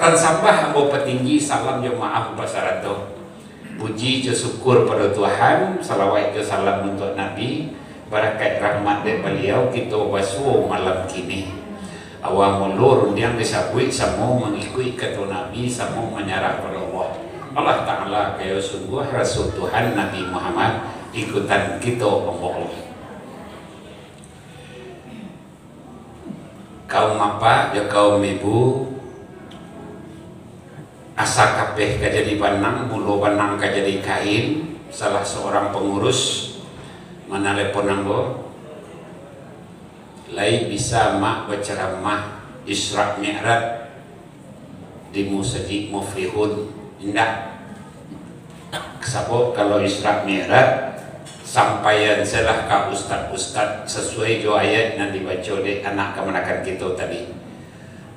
Tan sambah ambo petinggi salam jo maaf basarato. Puji jo syukur pada Tuhan, salawat jo salam untuk Nabi, barakat rahmat dari beliau kita basuh malam kini. Awang mulur yang disabui semua mengikuti kata Nabi, semua menyerah pada Allah. Allah Ta'ala kaya sungguh Rasul Tuhan Nabi Muhammad ikutan kita Allah. Kaum apa ya kaum ibu asa kabeh kajadi panang, bulu panang kajadi kain. Salah seorang pengurus menelepon ambo, lai bisa mak berceramah Isra Mi'raj di Masjid Muflihun. Indah sabab kalau Isra Mi'raj sampaian selah ka ustad-ustad sesuai jo ayat yang dibaca oleh anak kemenakan kita tadi.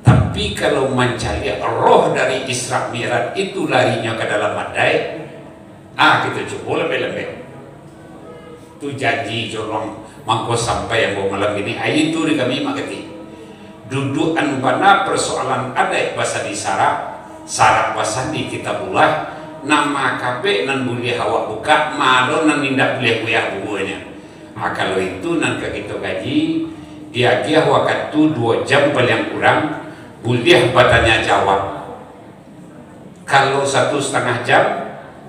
Tapi kalau mencari roh dari Isra Mi'raj itu larinya ke dalam badai, kita coba lebih-lebih. Itu janji jolong mangko sampai yang malam ini. Itu di kami makati. Dudukan pada persoalan ada bahasa di sarak bahasa di kitabullah nama kape nan boleh hawa buka malo nan nindak boleh kuyah bukunya. Kalau itu nan kita gaji dia waktu 2 jam paling kurang. Boleh bertanya jawab. Kalau 1,5 jam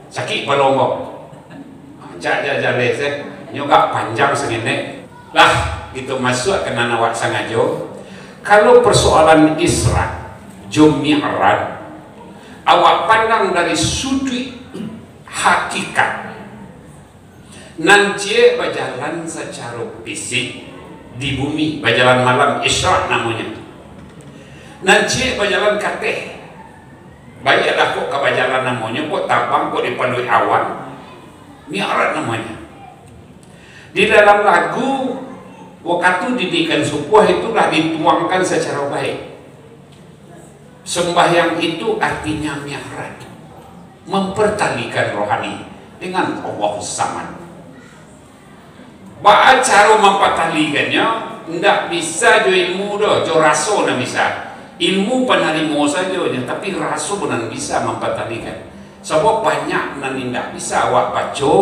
sakit balongo. Jajaleh saya nyoga panjang segini. Lah itu masuk ke nanawak sangajo. Kalau persoalan Isra Jum Mi'raj awak pandang dari sudut hakikat. Nanti berjalan secara fisik di bumi, berjalan malam Isra namanya. Nanti berjalan kateh, bayarlah kok ke berjalan namanya, kok tabang kok dipenuhi awan, Mi'raj namanya. Di dalam lagu waktu didikan subuh itulah dituangkan secara baik. Sembahyang itu artinya Mi'raj, mempertalikan rohani dengan Allah Samad. Baca cara mempertalikannya, tidak bisa jo ilmu do, jo raso tidak bisa. Ilmu penarimo saja, tapi rasul benar bisa mempertalikan. Sebab banyak nan tidak bisa awak baca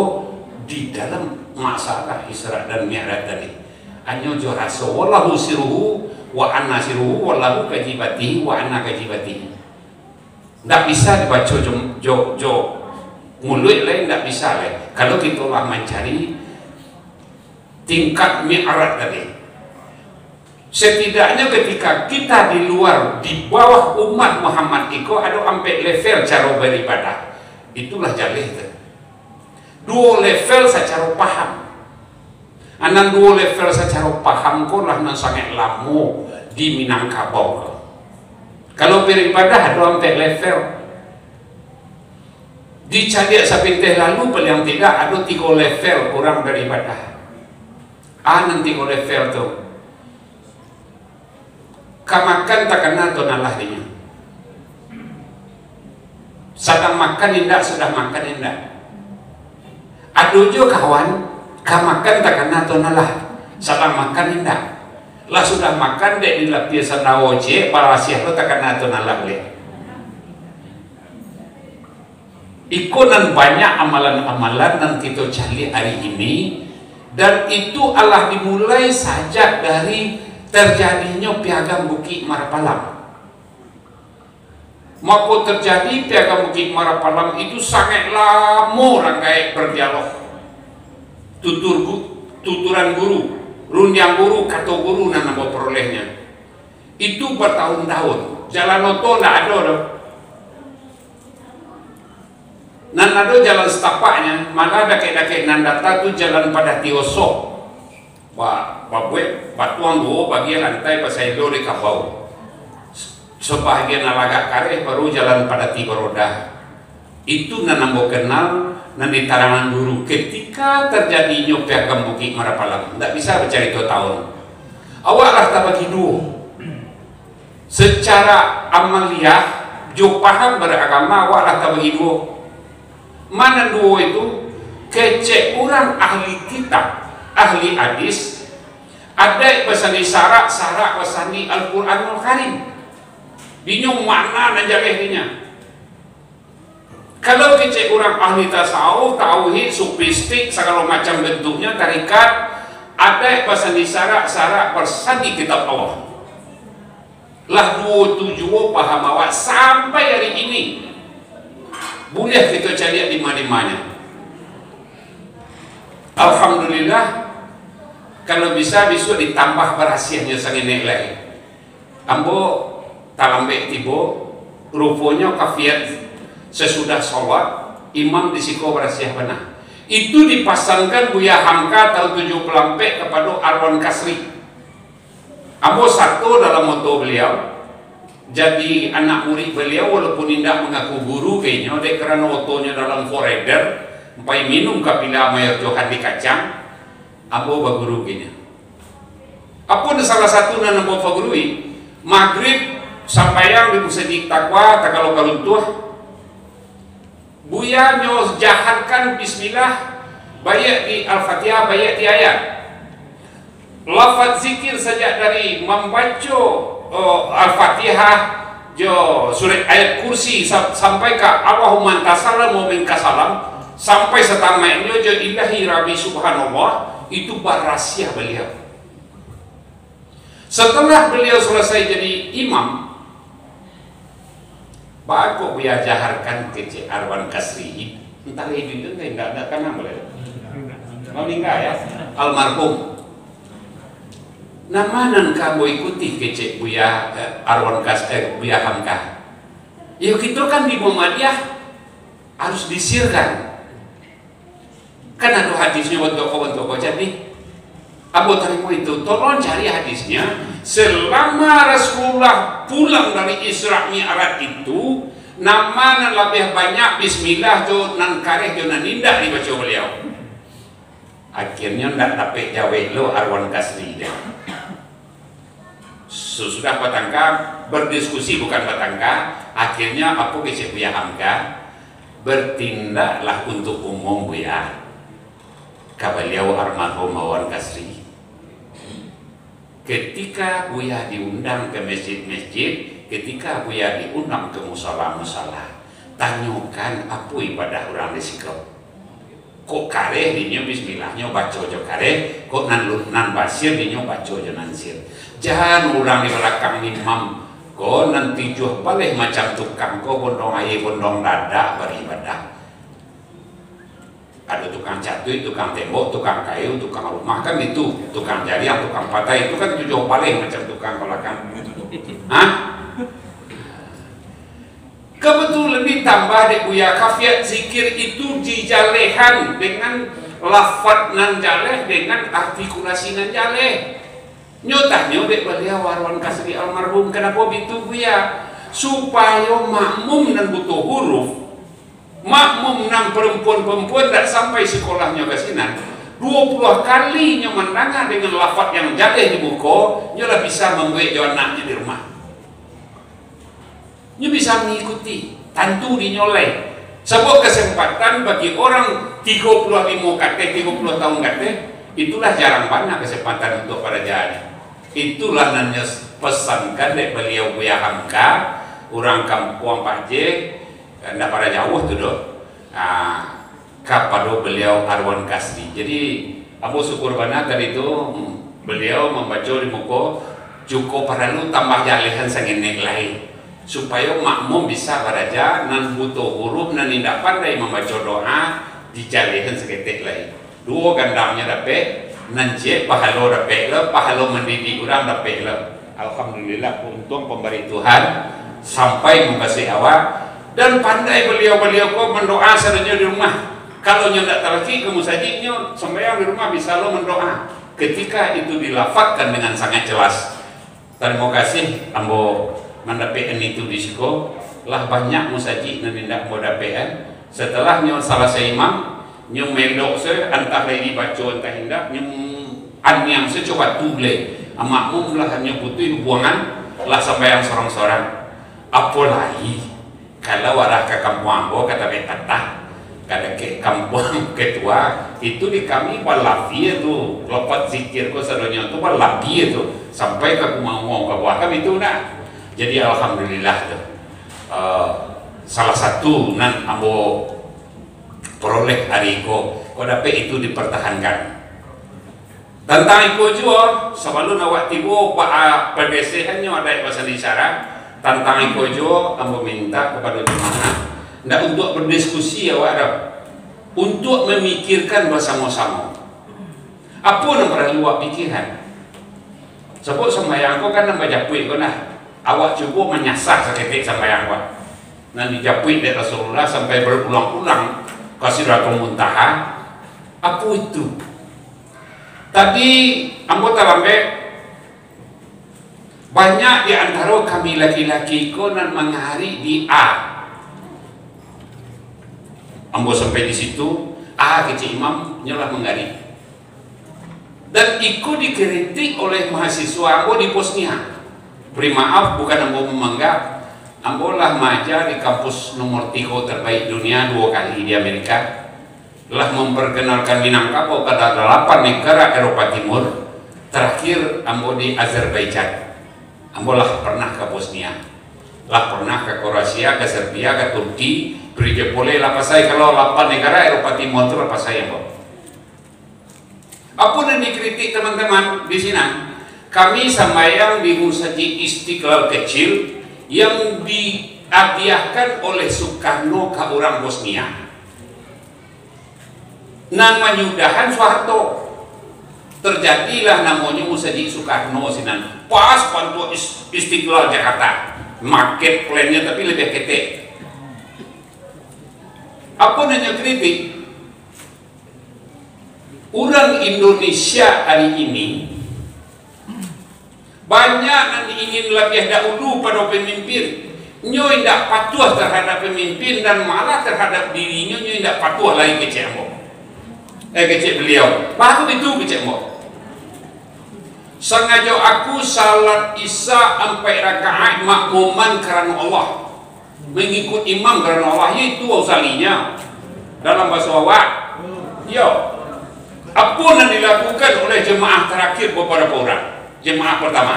di dalam masalah Isra dan Mi'raj tadi. Hanya jo rasul, wallahu siruhu wa anna siruhu, wallahu kajibati wa anna kajibati. Tidak bisa dibaca jo mulut lain, tidak bisa lain. Kalau kita lah mencari tingkat Mi'raj tadi. Setidaknya ketika kita di luar, di bawah umat Muhammad itu ada sampai level cara beribadah. Itulah jalih itu. 2 level secara paham. Anan 2 level secara paham kok lah nan sangat lama di Minangkabau. Kalau beribadah ada sampai level. Di Cadiak Sapinteh lalu paling tidak ada 3 level orang beribadah. Nanti 3 level tuh. Kamakan tak kena tonalah dia. Sedang makan indah, sudah makan indah. Adujo kawan, kamakan tak kena tonalah. Sedang makan indah. Lah sudah makan dek di lapisan nawoje, para siapa tak kena tonalah boleh. Ikonan banyak amalan-amalan yang kita cari hari ini, dan itu Allah dimulai saja dari terjadinya piagam Bukit Marapalam. Maka terjadi piagam Bukit Marapalam itu sangat lama rangkai berdialog. Tuturan guru, rundiang guru, kato guru dan nama perolehnya. Itu bertahun-tahun. Jalan oto tidak ada. Nan ada jalan setapaknya, malah dake-dake nandata itu jalan pada tiosok. Wah, babue batuang dua bagian lantai pasai lori kabau. Sebahagian alagak kare baru jalan pada 3 roda. Itu nanambo kenal nan di tarangan guru ketika terjadinya piagam Bukit Marapalam. Tidak bisa bercerita tahun. Awaklah tak bagi 2. Secara amaliyah, jo paham beragama awaklah tak bagi 2. Mana 2 itu? Kecek orang ahli kitab, ahli hadis, ada bahasa di sarak bahasa di Al-Quranul Karim. Dinyo mana najalehnya. Kalau kecek orang ahli tasawuf, tauhid, sufistik, segala macam bentuknya, tarikat, ada pasal disarak-sarak bersandi kitab Allah. Lah dua tujuh paham awak sampai hari ini. Boleh kita cari di mana-mana. Alhamdulillah, kalau bisa besok ditambah berhasilnya sangat lagi. Ambo talambek tibo, rupanya kafiat sesudah sholat, imam disiko berhasil benar. Itu dipasangkan Buya Hamka tahun 74 kepada Arwan Kasri. Ambo satu dalam moto beliau, jadi anak murid beliau walaupun tidak mengaku guru kayaknya, dek kerana otonya dalam forader. Sampai minum kapila mayar Johan di kacang, abo baguru kini. Apa salah satu na nabo bagurui maghrib sampai yang di musajid takwa takalo kaluntuh. Buya nyo jahatkan bismillah, bayak di al-fatihah, bayak di ayat. Lafaz zikir saja dari membaca al-fatihah, jo surat ayat kursi sampai ke Allahumma antasalam wa minka salam. Sampai setamanya jo ilahi rabbi subhanallah, itu rahasia beliau. Setelah beliau selesai jadi imam, baku Buya jaharkan ke Arwan Kasri. Entah itu enggak ada kan boleh. Mau meninggal ya, almarhum. Namanan kamu ikuti ke Buya Arwan Kasri, Buya Hamka. Yuk kita kan di Muhammadiyah harus disirkan. Kan ada hadisnya untuk jadi Abu Tarimu itu tolong cari hadisnya. Selama Rasulullah pulang dari Isra Mi'raj itu, nama lebih banyak bismillah jo nan kareh jo nan indah dibaca beliau. Akhirnya ndak dapat jawe lo Arwan Kasri dia. Sesudah Batangka berdiskusi bukan Batangka, akhirnya aku ke Buya Hamka bertindaklah untuk umum Buya. Beliau almarhum Arwan Kasri. Ketika Buya diundang ke masjid-masjid, ketika Buya diundang ke musala-musala, tanyakan apa ibadah orang risiko. Kok kareh dinyo bismillahnya baca jo kareh, kok nan basir dinyo baca jo nansir. Jangan orang di belakang imam, kok nanti juh balik macam tukang, kok bondong air bondong dada beribadah. Ada tukang catu, tukang tembok, tukang kayu, tukang rumah kan itu, tukang jariah, tukang patai itu kan jauh paling macam tukang belakang. Hah? Kebetulan ditambah dek Buya kafiat zikir itu dijalehan dengan lafaz nan jaleh dengan artikulasi nan jaleh. Nyotahnya dek beliau Arwan Kasri almarhum kenapa begitu Buya? Supaya makmum dan butuh huruf. Makmum nang perempuan-perempuan tak sampai sekolahnya ke sini 20 kali nya mendengar dengan lafaz yang jaleh di buku, nya bisa membuat anaknya di rumah. Nya bisa mengikuti, tentu dinyoleh. Sebuah kesempatan bagi orang 35 KT, 30 tahun KT, itulah jarang banyak kesempatan untuk para jahit. Itulah nanya pesankan dari beliau Buya Hamka, orang kampung Pak J, ndak pada jauh tuh doh. Kepada beliau Arwan Kasri. Jadi aku syukur banget tadi itu beliau membaca di muka cukup perlu tambah jalihan sangat lain supaya makmum bisa beraja nan butuh huruf nan tidak pandai membaca doa dijalihan seketik lain. Dua gandamnya dapat nan je pahala dapat le pahala mendidik orang dapat le. Alhamdulillah untung pemberi Tuhan sampai membasih awak. Dan pandai beliau-beliau kok mendoa sebenarnya di rumah. Kalau nyodak terlaki ke musajidnya sembahyang di rumah bisa lo mendoa. Ketika itu dilafazkan dengan sangat jelas. Terima kasih ambo mendapatkan itu di siko. Lah banyak musajid yang tidak mau dapatkan. Setelah nyo salah seimam, nyo melok se entah lagi baca entah hendak nyo yang secoba tule. Makmum lah hanya putih buangan lah sembahyang sorang-sorang. Apalagi kalau warah ke kampung ambo kata betata kada ke kampung ketua itu di kami walafi itu lepas zikir ko sadonya itu walafi itu sampai ke kumangong ke buah kami itu nak Jadi alhamdulillah tuh, salah satu nan ambo peroleh hari ko dapat itu dipertahankan. Tentang iko juga sebelum awak tibo pergeserannya ada bahasa isyarat. Tentang iko juga ambo minta kepada jemaah ndak untuk berdiskusi awak ada, untuk memikirkan bersama-sama apa yang perlu awak pikirkan. Sebab sembahyang ko kan nambah japuit ko nah, awak cukup menyasar seketik sembahyang ko nah dijapuit dari Rasulullah sampai berulang-ulang Sidratul Muntaha. Apa itu? Tadi anggota lambe banyak di antara kami laki-laki ko nan menghari di A. Ambo sampai di situ A kecil imam nyalah menghari. Dan ikut dikritik oleh mahasiswa ambo di Bosnia. Beri maaf, bukan ambo memanggap, ambo lah maja di kampus nomor 3 terbaik dunia 2 kali di Amerika. Telah memperkenalkan Minangkabau pada 8 negara Eropa Timur. Terakhir ambo di Azerbaijan. Ambo lah pernah ke Bosnia, lah pernah ke Kroasia, ke Serbia, ke Turki. Beri boleh lah pasai kalau 8 negara Eropa Timur itu lah pasai ambo. Apa yang dikritik teman-teman di sini? Kami sembahyang di Masjid Istiqlal kecil yang dihadiahkan oleh Soekarno ke orang Bosnia. Nan menyudahan Soeharto. Terjadilah namanya Masjid Soekarno sinan. Pas pantu Istiqlal Jakarta. Market plan-nya tapi lebih ketek. Apa yang kritik? Orang Indonesia hari ini banyak yang ingin lebih dahulu pada pemimpin. Nyo tidak patuh terhadap pemimpin dan malah terhadap dirinya nyo tidak patuh lagi kecil kecil beliau. Baru itu kecil sengaja aku salat isya 4 rakaat makmuman karena Allah, mengikut imam karena Allah, itu usalinya dalam bahasa awak. Yo, apa yang dilakukan oleh jemaah terakhir beberapa orang? Jemaah pertama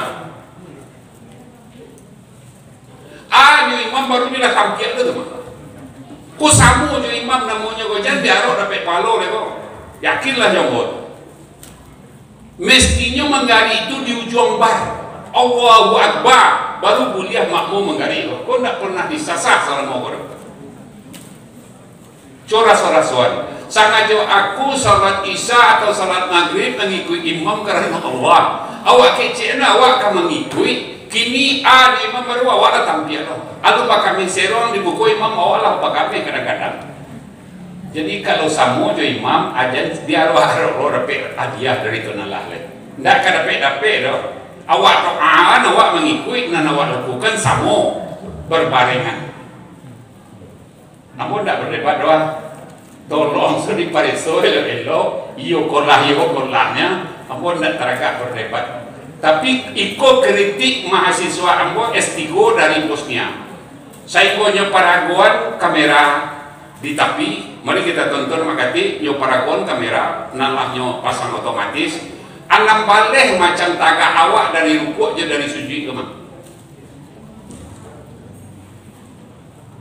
imam baru bila tampil tu ku samu jo imam namanya ko jangan diarok dapat palo lego. Yakinlah jambot mestinya menggari itu di ujung bar Allahu Akbar baru kuliah makmum menggari. Kau tidak pernah disasar salam mau coras-coras sengaja aku salat isya atau salat maghrib mengikuti imam karena Allah. Awak kecil awak akan mengikuti. Kini ada imam baru awak lah tampil. Aduh pak kami serong di buku imam awak lah pak kami kadang-kadang. Jadi kalau samu jo imam aja dia arwah dapat hadiah dari tunalah le. Ndak kada dapat doh. Awak doaan awak mengikuti dan awak lakukan samu berbarengan. Namun ndak berdebat doang. Tolong suri pariso elo iyo kolahnya ambo ndak teragak berdebat. Tapi ikut kritik mahasiswa ambo S3 dari Bosnia. Saya punya paragon kamera di tapi mari kita tonton makati nyo paragon kamera nalahnya pasang otomatis anam baleh macam taga awak dari rukuk je dari sujud ke mana.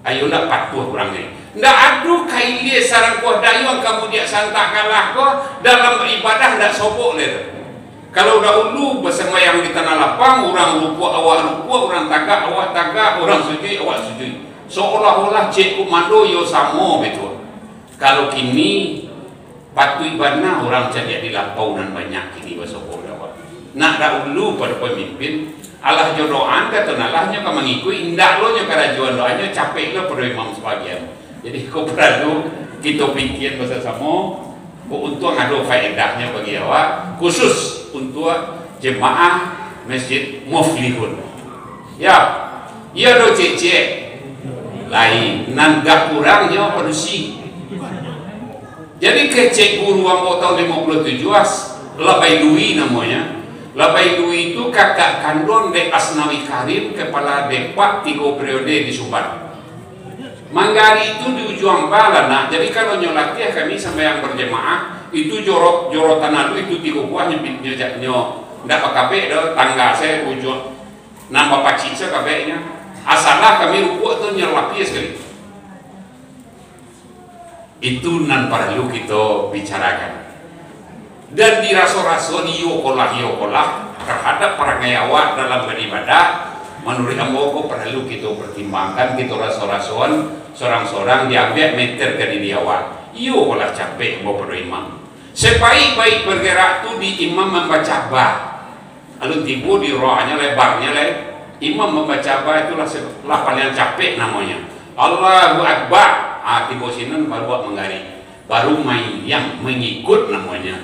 Ayolah patuh kurang ni. Ndak adu kaili sarang ko dayung kamu dia santak kalah ko dalam beribadah ndak sobok le. Kalau dahulu bersembahyang di tanah lapang, orang rukuk awak rukuk, orang tagak awak tagak, orang sujud awak sujud. Seolah-olah cek komando yo samo betul. Kalau kini patuh ibadah orang jadi dilampau dan banyak kini bersyukur awak. Nak dahulu pada pemimpin Allah jodohan kata nalahnya kau mengikuti indah lo nya kerajuan doanya capek lo pada imam sebagian. Jadi kau perlu kita pikir bersama untuk ada faedahnya bagi awak khusus untuk jemaah Masjid Muflihun. Ya, iya do cek lain nan gak kurangnya produksi. Jadi kecek guru ambo tahun 57 Labai Dwi namanya. Labai Dwi itu kakak kandung Dek Asnawi Karim, kepala Depak 3 periode di Subang. Manggari itu di ujung balana. Jadi kalau nyolati kami sampai yang berjemaah itu jorok tanah itu 3 buah ndak PKP tangga saya ujung Nambah pacitsa kabehnya. Asalah kami rukuk tu nyerlapi sekali. Itu nan perlu kita bicarakan. Dan diraso-raso hiyokolah terhadap para ngayawat dalam beribadah. Menurut ambo perlu kita pertimbangkan, kita raso-rasoan seorang-seorang diambil meter ke diri awak. Hiyokolah capek ambo pada imam. Sebaik-baik bergerak tu di imam membaca bah. Lalu tibu di rohnya lebarnya imam membaca bah itulah paling capek namanya. Allahu Akbar. Tibu sinan baru menggari. Baru main yang mengikut namanya.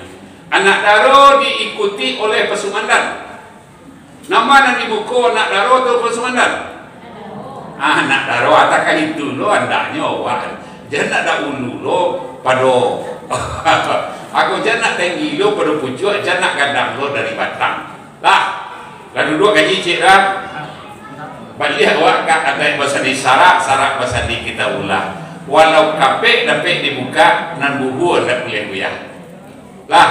Anak daro diikuti oleh pesumandan. Nama nan di buku anak daro atau pesumandan? Anak daro atakan itu lo andaknya awak. Jangan ada ulu lo pado. Aku jangan tinggi lo pada pucuk, jangan gadang lo dari batang. Lah, lalu dua gaji cik dah. Balik awak kat ada bahasa di sarak bahasa di kita ulah. Walau kapek dapat dibuka nan bubu tak boleh buyah. Lah.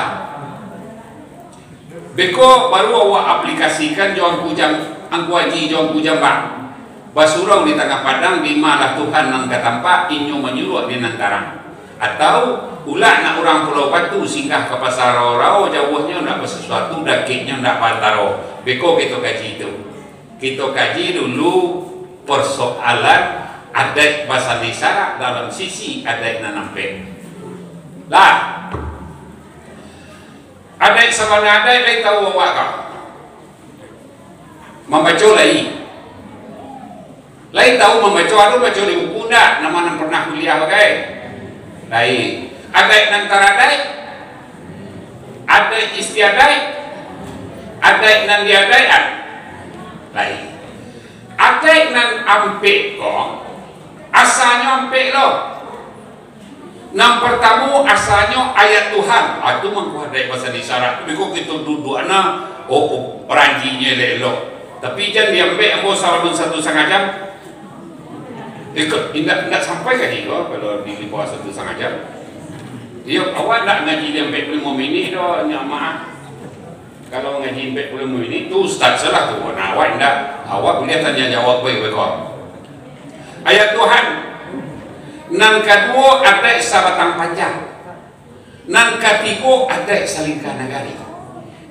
Beko baru awak aplikasikan jauh kujang angku haji jauh kujang bang. Basurau di tengah padang di malah Tuhan nang katampak inyo menyuruh di nantarang. Atau ulah nak orang Pulau Batu singgah ke pasar rau jauhnya nak sesuatu dakiknya nak pantaro. Beko kita kaji itu. Kita kaji dulu persoalan adat bahasa isyarat dalam sisi adat nanampe. Lah. Adat sabana adat lai tahu awak kau. Membaca lai. Lai tahu membaca ada baca di buku dah. Nama pernah kuliah bagai. Lai. Adat antara adat. Adat istiadat. Adat nan diadat. Lai. Adat nan ampek kau. Asalnya ampek lo. Yang pertama asalnya ayat Tuhan. Itu mengkuadai bahasa isyarat. Tapi kok kita duduk anak peranjinya lelok. Tapi jangan diambil ambil salah 1,5 jam. Tidak sampai kan itu kalau di bawah 1,5 jam. Dia awak nak ngaji dia 45 minit dah. Maaf. Kalau ngaji 45 minit tu ustaz salah tu. Nah, awak tidak. Awak boleh tanya jawab baik-baik kau. Ayat Tuhan. Nan kedua ada sabatang panjang. Nan ketiga ada salingkah nagari.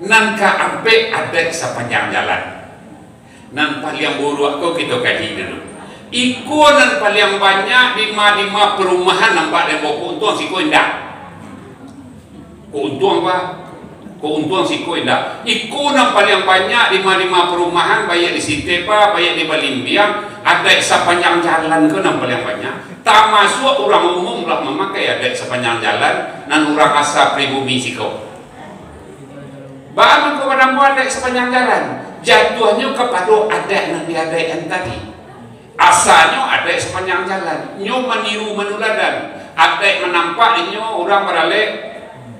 Nan keempat ada sepanjang jalan. Nan paling buruk aku kita kaji dulu. Iku nan paling banyak di lima perumahan nampak dan bawa keuntungan si indah. Keuntungan apa? Keuntungan si indah. Iku nan paling banyak di lima perumahan bayar di Sitepa, bayar di Balimbiang. Ada sepanjang jalan ke nan paling banyak. Tak masuk orang umum lah memakai adat sepanjang jalan dan orang asal pribumi siko. Bahan kepada adat sepanjang jalan jatuhnya kepada adat yang diadakan tadi. Asalnya adat sepanjang jalan. Nyo meniru menuladan. Adat menampak nyo orang beralih.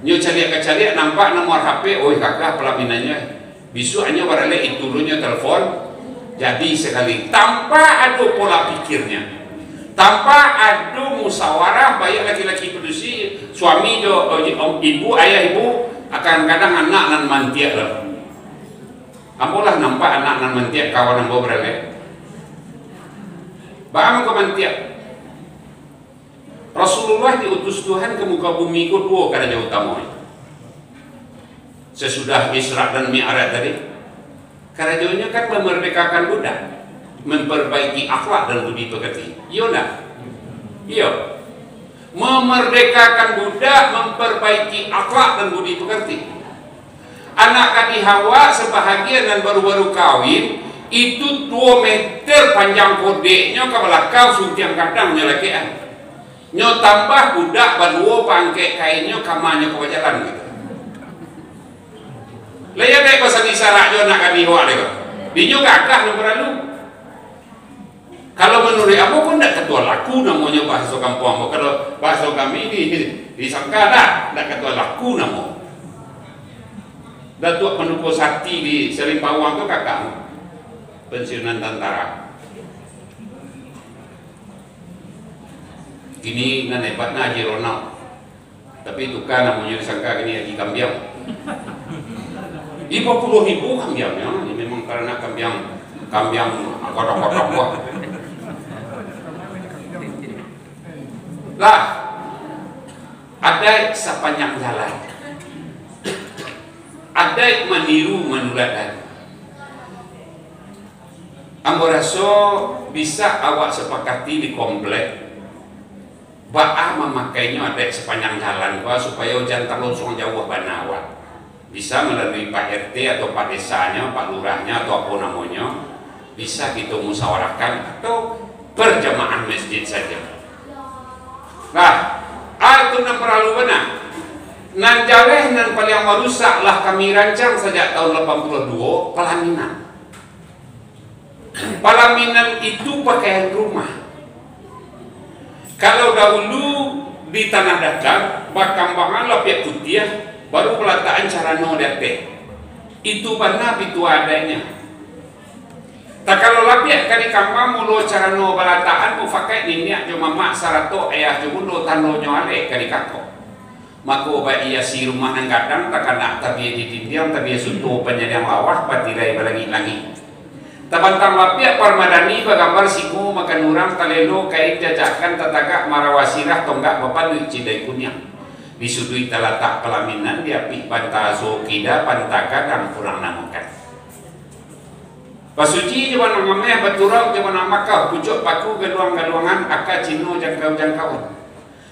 Nyo cari nampak nomor HP. Oh kakak pelaminannya. Bisu nyo beralih itu dulunya telepon. Jadi sekali tanpa ada pola pikirnya. Tanpa ada musyawarah bayar laki-laki produksi suami ibu ayah ibu akan kadang anak nan mantiak lah. Ambolah nampak anak nan mantiak kawan ambo berale. Bagaimana kau mantiak? Rasulullah diutus Tuhan ke muka bumi itu dua kerana utama. Sesudah Isra dan Mi'raj tadi, kerajanya kan memerdekakan budak. Memperbaiki akhlak dan budi pekerti. Iya tak? Iya. Memerdekakan budak, memperbaiki akhlak dan budi pekerti. Anak kadi Hawa sebahagian dan baru-baru kawin itu 2 meter panjang kodeknya ke belakang suntiang kadang nyelekean. Nyo tambah budak baluo pangkek kainnya kamanya ke jalan gitu. Laya dek bahasa isyarat yo nak kadi Hawa dek. Dinyo gagah yang berlalu. Kalau menurut aku pun tidak ketua laku namanya bahasa kampung. Kalau bahasa kami disangka tidak ketua laku namanya. Datuk Penduku Sakti di Selimpawang itu kakak pensiunan tentara. Kini nan hebatnya Haji Ronald. Tapi itu kan namanya disangka ini Haji Kambiang. 50.000 kambiangnya. Ini memang karena kambiang Kambiang kotok-kotok gua. Lah, ada sepanjang jalan. Ada meniru manuladan. Amboraso bisa awak sepakati di komplek. Ba'a memakainya ada sepanjang jalan gua supaya jangan langsung jauh banawa. Bisa melalui Pak RT atau Pak Desanya, Pak Lurahnya atau apa namanya. Bisa gitu musyawarahkan atau berjamaah masjid saja. Nah, itu nan perlu benar. Nan jaleh nan paling merusak lah kami rancang sejak tahun 82 pelaminan. Pelaminan itu pakaian rumah. Kalau dahulu di Tanah Datar, Bakambangan Lapiak Kutiah, baru pelataan cara no dete. Itu benar itu adanya. Tak kalau lapiak kali kambang mulu cara no balataan mu pakai niat cuma mak sarato ayah cuma do tano nyale kali kako. Mako ba iya si rumah nang gadang tak kena tapi di tindiam tapi suntu penyediang lawah patirai balangi-langi. Tabantang lapiak parmadani bagambar siku makan urang talelo kain jajakan tatagak marawasirah tonggak bapak duit cidai kunyang. Disudui talatak pelaminan diapi bantaso kida pantaka dan kurang namukan. Pasuci jaman namanya baturang jaman namakau pucuk paku galuang-galuangan aka cino jangkau-jangkauan.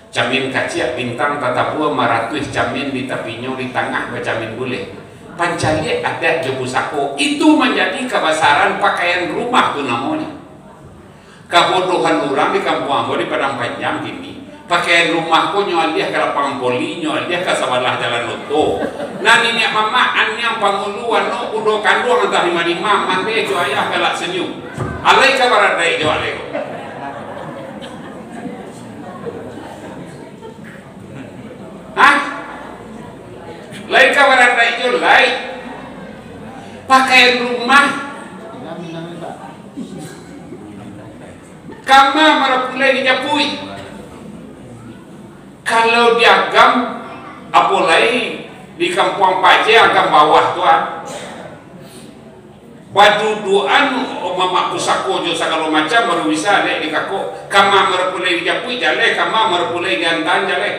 Camin kaciak bintang tatapua maratuih camin di tapinyo di tengah bacamin boleh. Pancaliat ada jebusako itu menjadi kebesaran pakaian rumah tu namanya. Kebodohan orang di kampung ambo di Padang Panjang gini. Pakaian rumahku nyual dia ke lapang poli, nyual dia ke sawalah jalan loto. Nah ini mama anyang panguluan no udo kandung antah lima mande jo ayah galak senyum. Alai kabar dai jo alai ko. Hah? Lai kabar dai jo lai. Pakaian rumah. Kama marapulai dijapui. Kalau diagam apalagi di kampung Paje agam bawah tuan baduduan mama kusako jo segala macam baru bisa dek di kako kama merpulai dijapui jale kama merpulai gantan jale.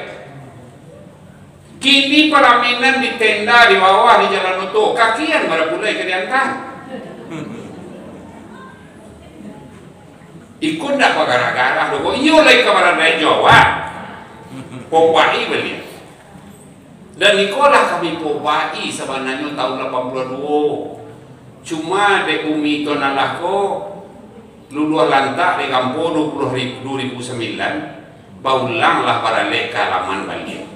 Kini pelaminan di tenda di bawah di jalan Uto kakian merpulai ke diantan. Ikut dak gara-gara dogo iyo lagi kabaran dari Jawa. Pobai beli. Dan nikolah kami pobai sebenarnya tahun 82. Cuma di bumi itu nalako luluh lantak di kampung 2009 baulang lah para leka laman balik.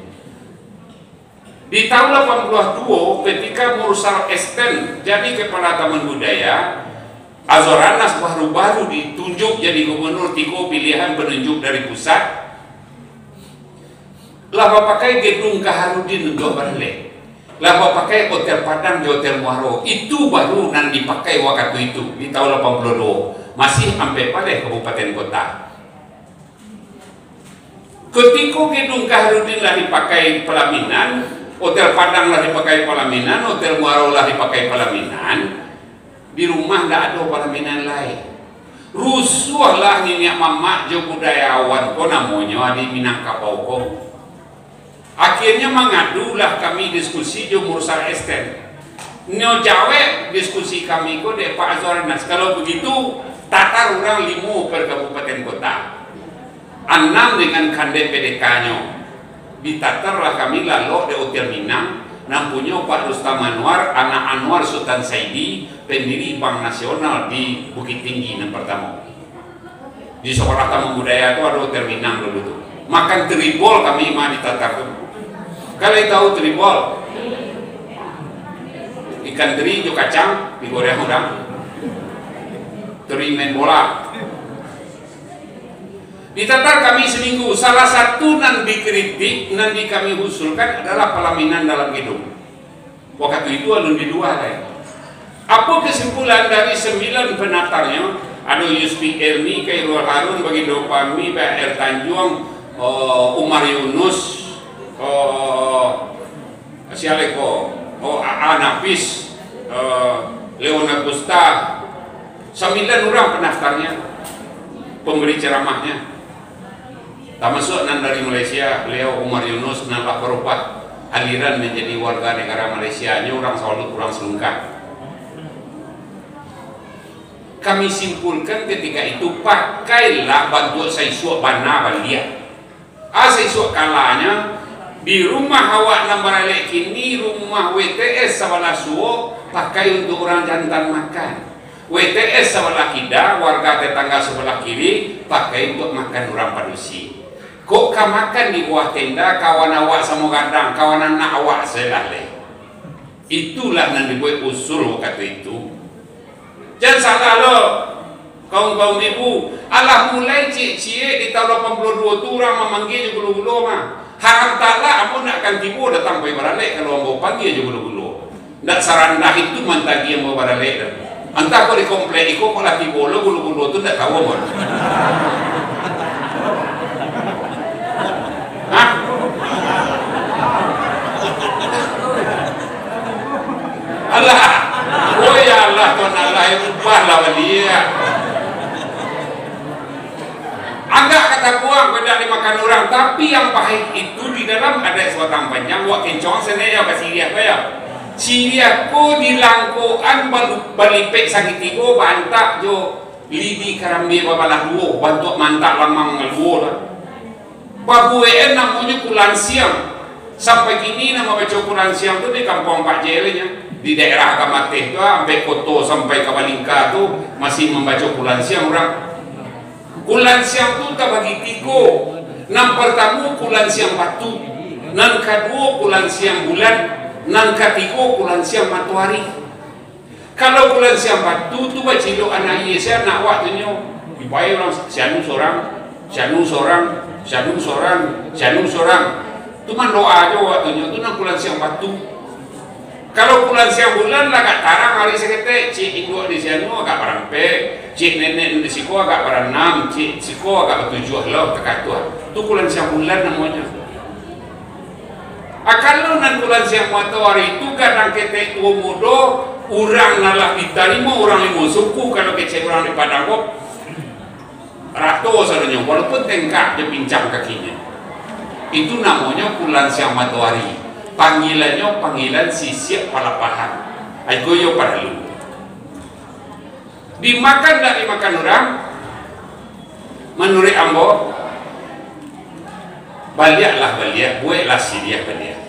Di tahun 82 ketika Mursal Esten jadi kepala Taman Budaya, Azoranas baru-baru ditunjuk jadi gubernur Tiko pilihan penunjuk dari pusat. Lah pakai gedung Kaharudin untuk balik. Lah pakai hotel Padang di hotel Muaro. Itu baru nan dipakai waktu itu di tahun 82. Masih sampai pada kabupaten kota. Ketika gedung Kaharudin lah dipakai pelaminan, hotel Padang lah dipakai pelaminan, hotel Muaro lah dipakai pelaminan. Di rumah tidak ada pelaminan lain. Rusuh lah nenek mama jo budayawan ko namanya di Minangkabau ko. Akhirnya mengadulah kami diskusi jo Mursal Esten. Nyo jawe diskusi kami ko de Pak Azoranas. Kalau begitu tatar orang 5 per kabupaten kota. 6 dengan kande PDK-nya. Ditatarlah kami lalu di Hotel Minang. Nampunya Pak Rustam Anwar, anak Anwar Sultan Saidi, pendiri Bank Nasional di Bukit Tinggi yang pertama. Di sekolah tamu budaya itu ada Hotel Minang dulu tuh. Makan tribol kami mah ditatar tuh. Kalian tahu tribol? Ikan teri jo kacang digoreng udang. Teri main bola. Ditatar kami seminggu. Salah satu nan dikritik, nan di kami usulkan adalah pelaminan dalam gedung. Waktu itu alun di 2 lah. Apa kesimpulan dari 9 penatarnya? Ada Yusfi Elmi, Kairul Harun, Bagindo Pami, Pak Tanjung, Umar Yunus, Sialeko, Nafis, Leon Agusta, 9 orang pendaftarnya, pemberi ceramahnya. Termasuk nan dari Malaysia, beliau Umar Yunus nambah berubah aliran menjadi warga negara Malaysia. Nya orang Salut, orang Selungkang. Kami simpulkan ketika itu, pakailah bantu saya suap bana balia. Saya suap kalanya di rumah awak nambarale kini, rumah WTS sebelah suo pakai untuk orang jantan makan. WTS sebelah kida, warga tetangga sebelah kiri pakai untuk makan orang padusi. Kok ka makan di bawah tenda, kawan awak sama kadang, kawan anak awak selale. Itulah yang dibuat usul kata itu. Jangan salah lo, kaum-kaum ibu. Allah mulai cie-cie di tahun 82 tu orang memanggil je gulu-gulu mah. Haram taklah, ampun nak akan tibu datang pergi baralik kalau mau panggil je gulu-gulu. Nak sarandah itu mantagi yang mau baralik. Entah kau di komplek ikut kau laki bolo gulu-gulu tu tak tahu pun. Hah? Allah, oh ya Allah, Tuhan Allah yang ubahlah dia. Agak kata buang benda dimakan orang, tapi yang pahit itu di dalam ada sebatang panjang. Wak kencong senaya kasih dia kaya. Siria ko dilangkoan balipek sakit tigo bantak jo lidi karambe babalah duo bantuk mantak lamang ngeluo lah. Babueen namanya Kulan Siang. Sampai kini nama baca Kulan Siang tu di kampung Pak Jelenya, di daerah Kamateh tu, sampai Koto sampai Kabalingka tu masih membaca Kulan Siang orang. Kulan Siang tu tak bagi tiga. Yang pertama Kulan Siang batu, yang kedua Kulan Siang bulan, yang ketiga Kulan Siang matahari. Kalau Kulan Siang batu tu baca lo anak Yesus anak waktunya dibayar orang sianu seorang. Syanu seorang cuma doa aja waktunya itu nang Kulan Siang batu. Kalau Kulan Siang bulan lah agak tarang hari sekete, cik induk di sianu agak berampe, cik nenek di siko agak berenam, cik siko agak bertujuh lah terkatua. Itu Kulan Siang bulan namanya. Kalau nang Kulan Siang matahari itu kadang kete tua muda, orang nalah diterima orang lima suku kalau kece orang di Padang kok. Rato saudanya, walaupun tengkak dia pincang kakinya. Itu namanya Kulan Siang matahari. Panggilannya panggilan sisiap palapahan. Agoyo pada lu. Dimakan tak dimakan orang? Menurut ambo, baliaklah baliak, buatlah siriah baliak.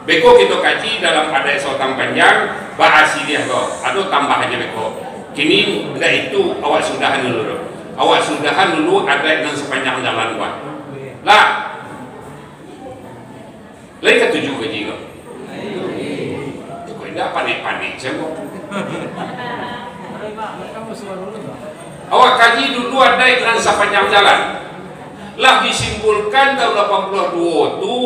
Beko kita kaji dalam ada sotang panjang, bahas siriah kau. Atau tambah aja beko. Kini enggak itu awak sudahan dulu. Awak sudahan dulu ada yang sepanjang jalan buat. Lah, lagi ketujuh ke jiwa. Kau tidak panik-panik, siapa? Awak kaji dulu ada yang sepanjang jalan. Lah disimpulkan tahun 82 itu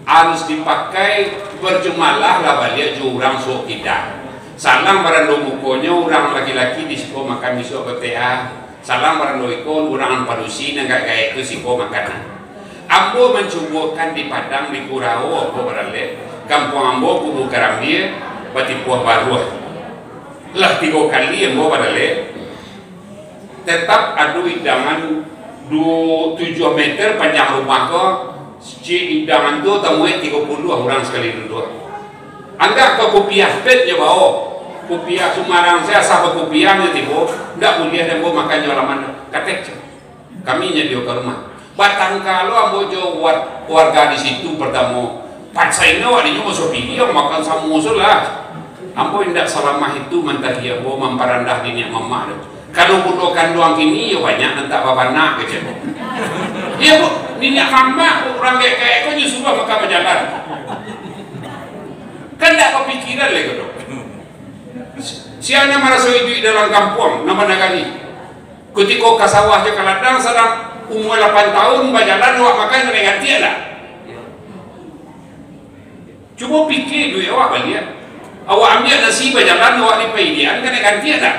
harus dipakai berjemalah lah balik jurang sok tidak. Salam barang mukonya orang laki-laki di sekolah makan di sekolah PTA. Salam barang ikon urangan padusi nggak kayak itu siko makanan. Ambo mencubukan di Padang di Kurau Ambo berale kampung Ambo kubu Karambie bati Puah Baru lah 3 kali Ambo berale tetap adu hidangan 7 meter panjang rumah ko si hidangan tu temuin 30 orang sekali duduk. Anggap ke kopiah pet ya bawa kopiah Sumarang saya sahabat kopiahnya tibo ndak boleh dan bo makan jolaman katek kami nya dia ke rumah batang kalau ambo jo warga di situ pertama patsaina wadinya masuk video makan sama musuh lah ambo ndak selama itu mentari ambo memperandah dinya mama kalau budokan doang kini ya banyak entak babana kece iya bu dinya mama orang kayak kau justru maka berjalan kan ndak kepikiran lagi dong. Siapa merasa itu dalam kampung nama nagari ketika ke sawah je kaladang sedang umur 8 tahun berjalan awak makan dengan gantian lah. Cuba pikir duit awak balik awak ambil nasi berjalan awak dipaidian kena gantian lah.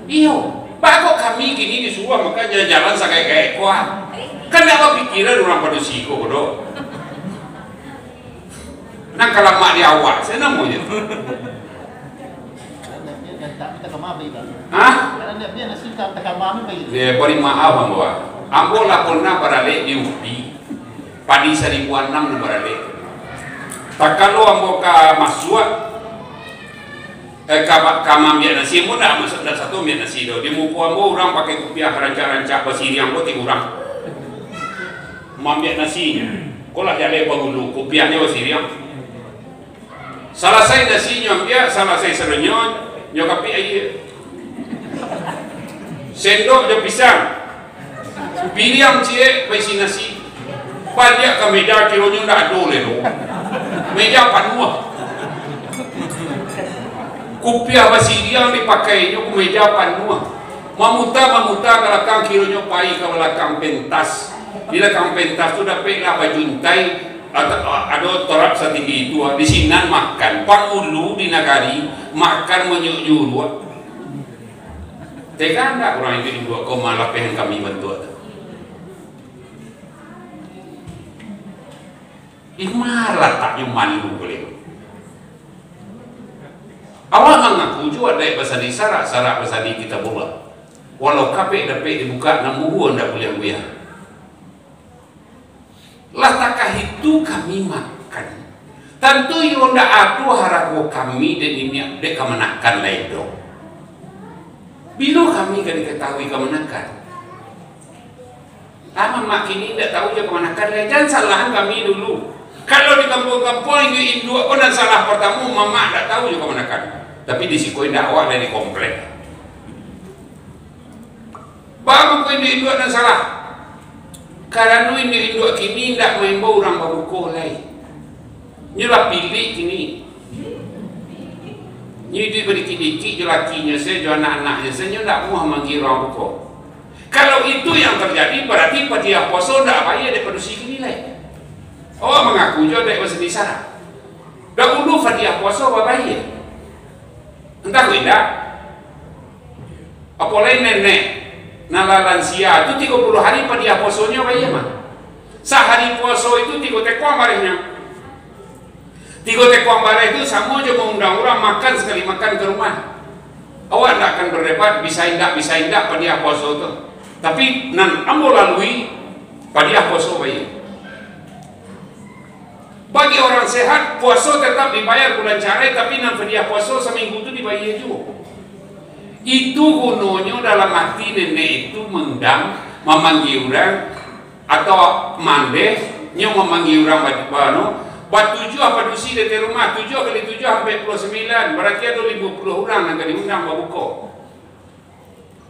Iyo bakok kami kini disuruh makan jalan-jalan sakai-kai kuah kan apa pikiran orang pada siko bodoh nak kalamak di awak saya namanya tak minta maaf baik. Ah? Karena dia nasi tak maaf baik. Dia beri maaf ambo. Ambo laporna barale di UPI. Padi 1006 na barale. Tak kalau ambo ka masua kamambian nasi mo dah masuk dah satu ambian nasi do. Di muku ambo orang pakai kopiah rancak-rancak basiri ambo ti orang. Mambian nasinya. Kolah jale pagulu kopiahnya basiri am. Selesai nasinya ambia, selesai serenyon, nyokapi air. Sendok je pisang. Piliam cie besi nasi. Banyak ke meja kilonya ndak dole do. Meja panua. Kopiah basiri yang dipakainya ke meja panua. Mamuta kalakang kilonya pai ke belakang pentas. Di belakang pentas tu dapat lah bajuntai. Ada torak setinggi itu di sini makan pangulu di nagari makan menyuruh tega anda orang itu dua kau malah pengen kami bantu ini malah tak malu boleh awak mengaku juga ada bahasa di sarak bahasa di kita bola walau kape dapat dibuka namun anda boleh buya latakah itu kami makan tentu yonda aku haraku kami dan ini dek kemenakan ledo bila kami kan diketahui kemenakan lama makin ini tidak tahu je kemenakan ledo jangan salahan kami dulu kalau di kampung-kampung itu induk pun dan salah pertama mama tidak tahu je kemenakan tapi di sikoi dakwah dari komplek baru kau induk dan salah karena ini induk kini tidak main bau orang babuko lagi. Nyelah pilih kini. Nyi diberi dikit je lakinya saya, je anak-anaknya saya, tidak mau manggil orang babuko. Kalau itu yang terjadi berarti padiah poso tidak bayar daripada si kini lagi. Oh mengaku je dari bahasa di sana. Dahulu padiah poso bayar. Entah kau tidak. Apalagi nenek. Nala lansia itu 30 hari padiah posonya bayar mah. Sehari poso itu 3 tekuang barehnya. 3 tekuang bareh itu sama aja mengundang orang makan sekali makan ke rumah. Awak tidak akan berdebat bisa indak padiah poso itu. Tapi nan ambo lalui padiah poso bayar. Bagi orang sehat puasa tetap dibayar bulan Carai tapi nan padiah poso seminggu itu dibayar juga. Itu gunanya dalam hati nenek itu mendang memanggil orang atau mandeh yang memanggil orang batu 7 apa dusi di rumah 7 kali 7 sampai 29 berarti ada 50 orang yang diundang babuko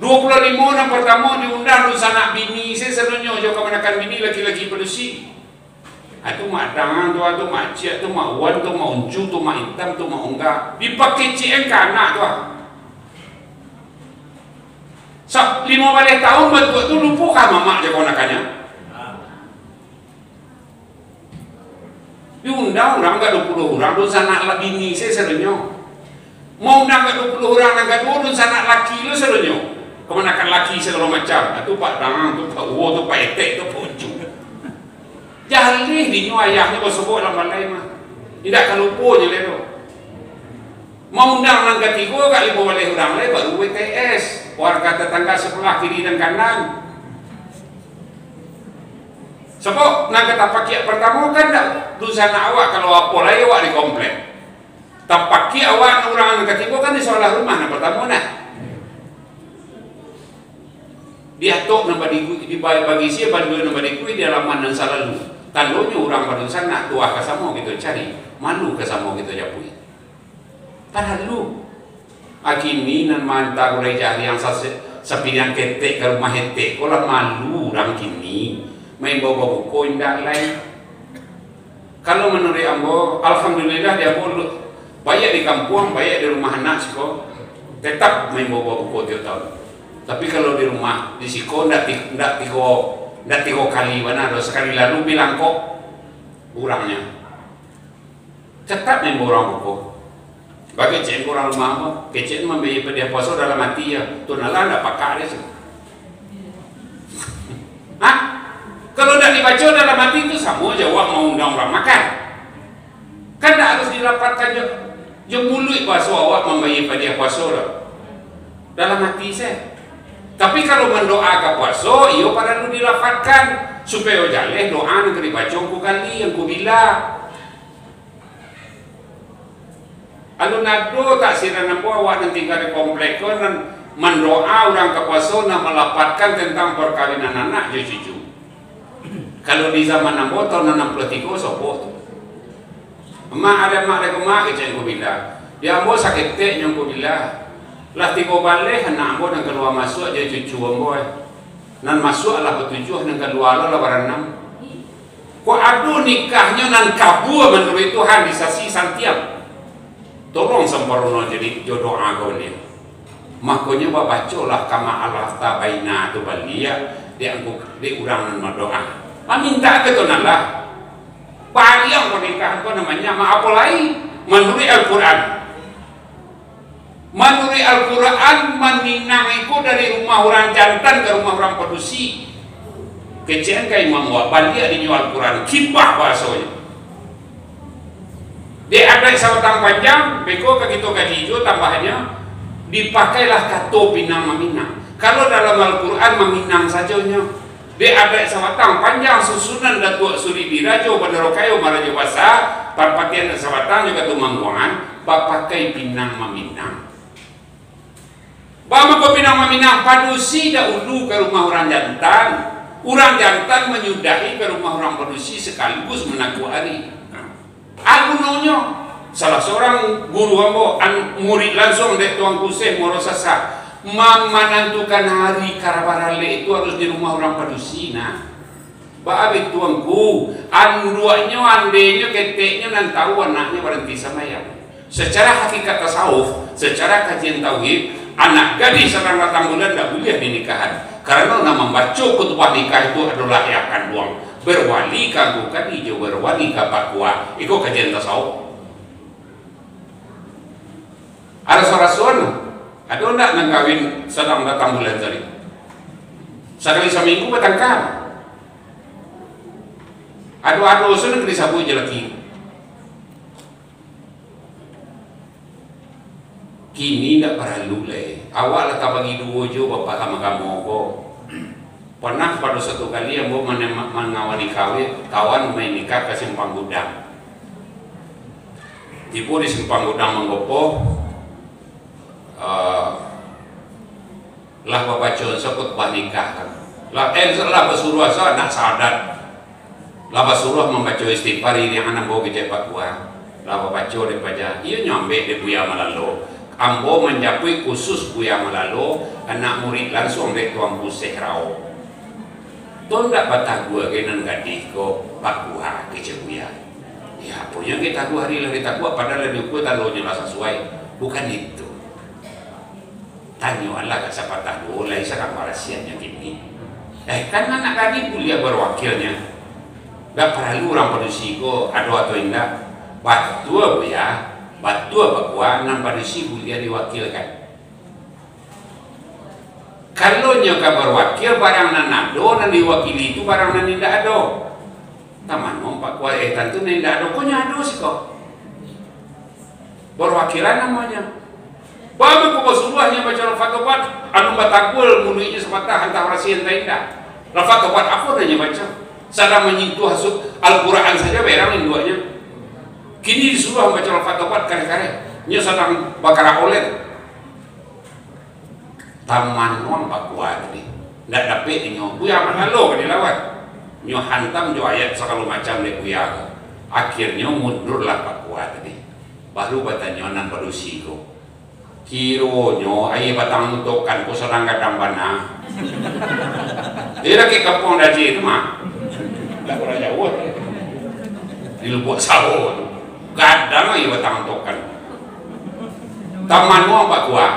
25 orang pertama diundang dosa anak bini saya serunya jauh kemenakan bini laki-laki pedusi itu mak tangan tu atau mak cik tu mak wan tu mak uncu tu mak hitam tu mak enggak dipakai cik kanak tu 15 tahun bantu tu lupukah mamak je konakannya diundang orang ke 20 orang dosa anak bini saya serunya mau undang ke 20 orang angkat dua dosa anak laki lu serunya kemenakan laki segala macam itu pak tangan tu pak uwo tu pak etek tu pak uncu jahli di ayahnya bersebut dalam balai mah tidak kelupunya ledo mau undang nang ketiga kali boleh orang lain baru WTS warga tetangga sebelah kiri dan kanan sebab nang kata pakai pertama kan tak dusana awak kalau apa lagi awak di komplek tak pakai awak orang nang ketiga kan di sebelah rumah nang pertama nah dia tok nambah di bagi sia bandu nambah di halaman dan salalu tandanya orang pada sana tua ke sama gitu cari malu ke sama gitu japui padahal lu akini nan mantap oleh jari yang sepilihan ketek ke rumah hetek kalau malu orang kini main bawa buku indah lain kalau menurut ambo alhamdulillah dia boleh banyak di kampung banyak di rumah anak siko tetap main bawa buku tiap tahun tapi kalau di rumah di siko ndak tiga kali mana ada sekali lalu bilang kok kurangnya tetap main bawa buku bagi cek kurang rumah apa kecek membayar pediah puasa dalam hati ya tu nala ndak pakar dia sih hah kalau tidak dibaca dalam hati itu sama aja awak mau undang orang makan kan tidak harus dirapatkan je mulut puasa awak membayar pediah puasa lah dalam hati saya. Tapi kalau mendoa ke puasa, iyo pada lu dilafatkan supaya jaleh doa yang dibaca ku kali yang ku bila. Alu nado tak sirah nampu awak nanti kali komplek dan mendoa orang ke puasa nak melapatkan tentang perkawinan anak je cucu. Kalau di zaman nampu tahun 63 sopo tu. Mak ada kecil ku bila. Dia ambo sakit tek yang ku bila. Lah tiba balik anak ambo dan keluar masuk je cucu ambo. Nan masuk lah bertujuh dan keluar lah baranam. Ko adu nikahnya nan kabur menurut Tuhan di sasi santiam. Tolong sempurna jadi jodoh agak ni. Makanya bacalah kama Allah tabaina tu balia dia angku di urang nan doa. Minta ke tu nalah. Bayang pernikahan tu namanya apa lain menurut Al-Quran. Menurut Al-Quran meninangiku dari rumah orang jantan ke rumah orang pedusi. Kecil kai membuat balik di Al-Quran kibah bahasanya. Dia ada sabatang panjang, beko ke gitu ke hijau tambahannya dipakailah kato pinang meminang. Kalau dalam Al-Quran meminang sajanya. Dia ada sabatang panjang susunan datuk suri birajo bandarokayo marajo basa parpatian sabatang juga tu mangguangan pakai pinang meminang. Bama ko pinang meminang padusi dah ulu ke rumah orang jantan. Orang jantan menyudahi ke rumah orang padusi sekaligus menaku hari. Aku nonyo salah seorang guru ambo murid langsung dek tuang kuseh morosasa menentukan hari karabarale itu harus di rumah orang padusi nah. Baabit tuangku anu duanya andenya keteknya nan tahu anaknya berhenti sama yang. Secara hakikat tasawuf, secara kajian tauhid, anak gadis sedang datang bulan tidak boleh dinikahan. Karena nama membaca khutbah nikah itu adalah yakan doang. Berwali kagu kadijo berwali kapakwa iko kajian tasawuf. Ada rasul ada ndak nang kawin sedang datang bulan tadi. Sekali seminggu bertangkap. Adu sun negeri sabu je lagi. Kini ndak perlu le. Awak lah tak bagi dua jo bapak sama kamu ko. Pernah pada satu kali yang mau mengawali kawan main nikah ke simpang gudang. Tipu di simpang gudang menggopo, lah bapak cuan sebut nikah. Lah basuruh asa nak sadat. Lah basuruh membaca istighfar ini anak bawa kecepat buah. Lah bapak cuan daripada ia nyambe di buya malalo. Ambo menjapui khusus buya malalo anak murid langsung dari tuang puseh rau. Tuan tak patah gua kenan gadis ko pakuha kecebuya. Ya punya kita gua hari lari tak gua padahal lebih gua talonya lah sesuai. Bukan itu. Tanya Allah kat sapatah dua lai sakang parasiannya gini. Kan anak gadis kuliah berwakilnya. Tak perlu orang padusi ko ado atau indah. Batua buya, batua pakua nan padusi kuliah diwakilkan. Kalau nyoka berwakil barang nan ado nan diwakili itu barang nan tidak ado. Taman pak kuat tentu nan tidak ado kok nyado sih kok. Berwakilan namanya. Bapak kok basuruhnya baca lafatobat anu batakul mulunya sepatah hantar rasian indah. Lafatobat apa nanya baca? Sadar menyentuh hasut Al-Quran saja berang duanya. Kini disuruh baca lafatobat kare-kare. Nya sedang bakar oleh. Taman nuang pak kuat ni, ndak dapat nyo. Buya mana lo kan dilawat, nyo hantam jo ayat segala macam le buya. Akhirnya mundurlah pak kuat ni. Baru bertanya nan padusi ko. Kiro nyo ayat batang mutokan ko sedang kadang bana. Dia lagi kampung daji itu mah, dah kurang jauh. Di lubuk sawah, kadang ayat batang mutokan. Taman nuang pak kuat.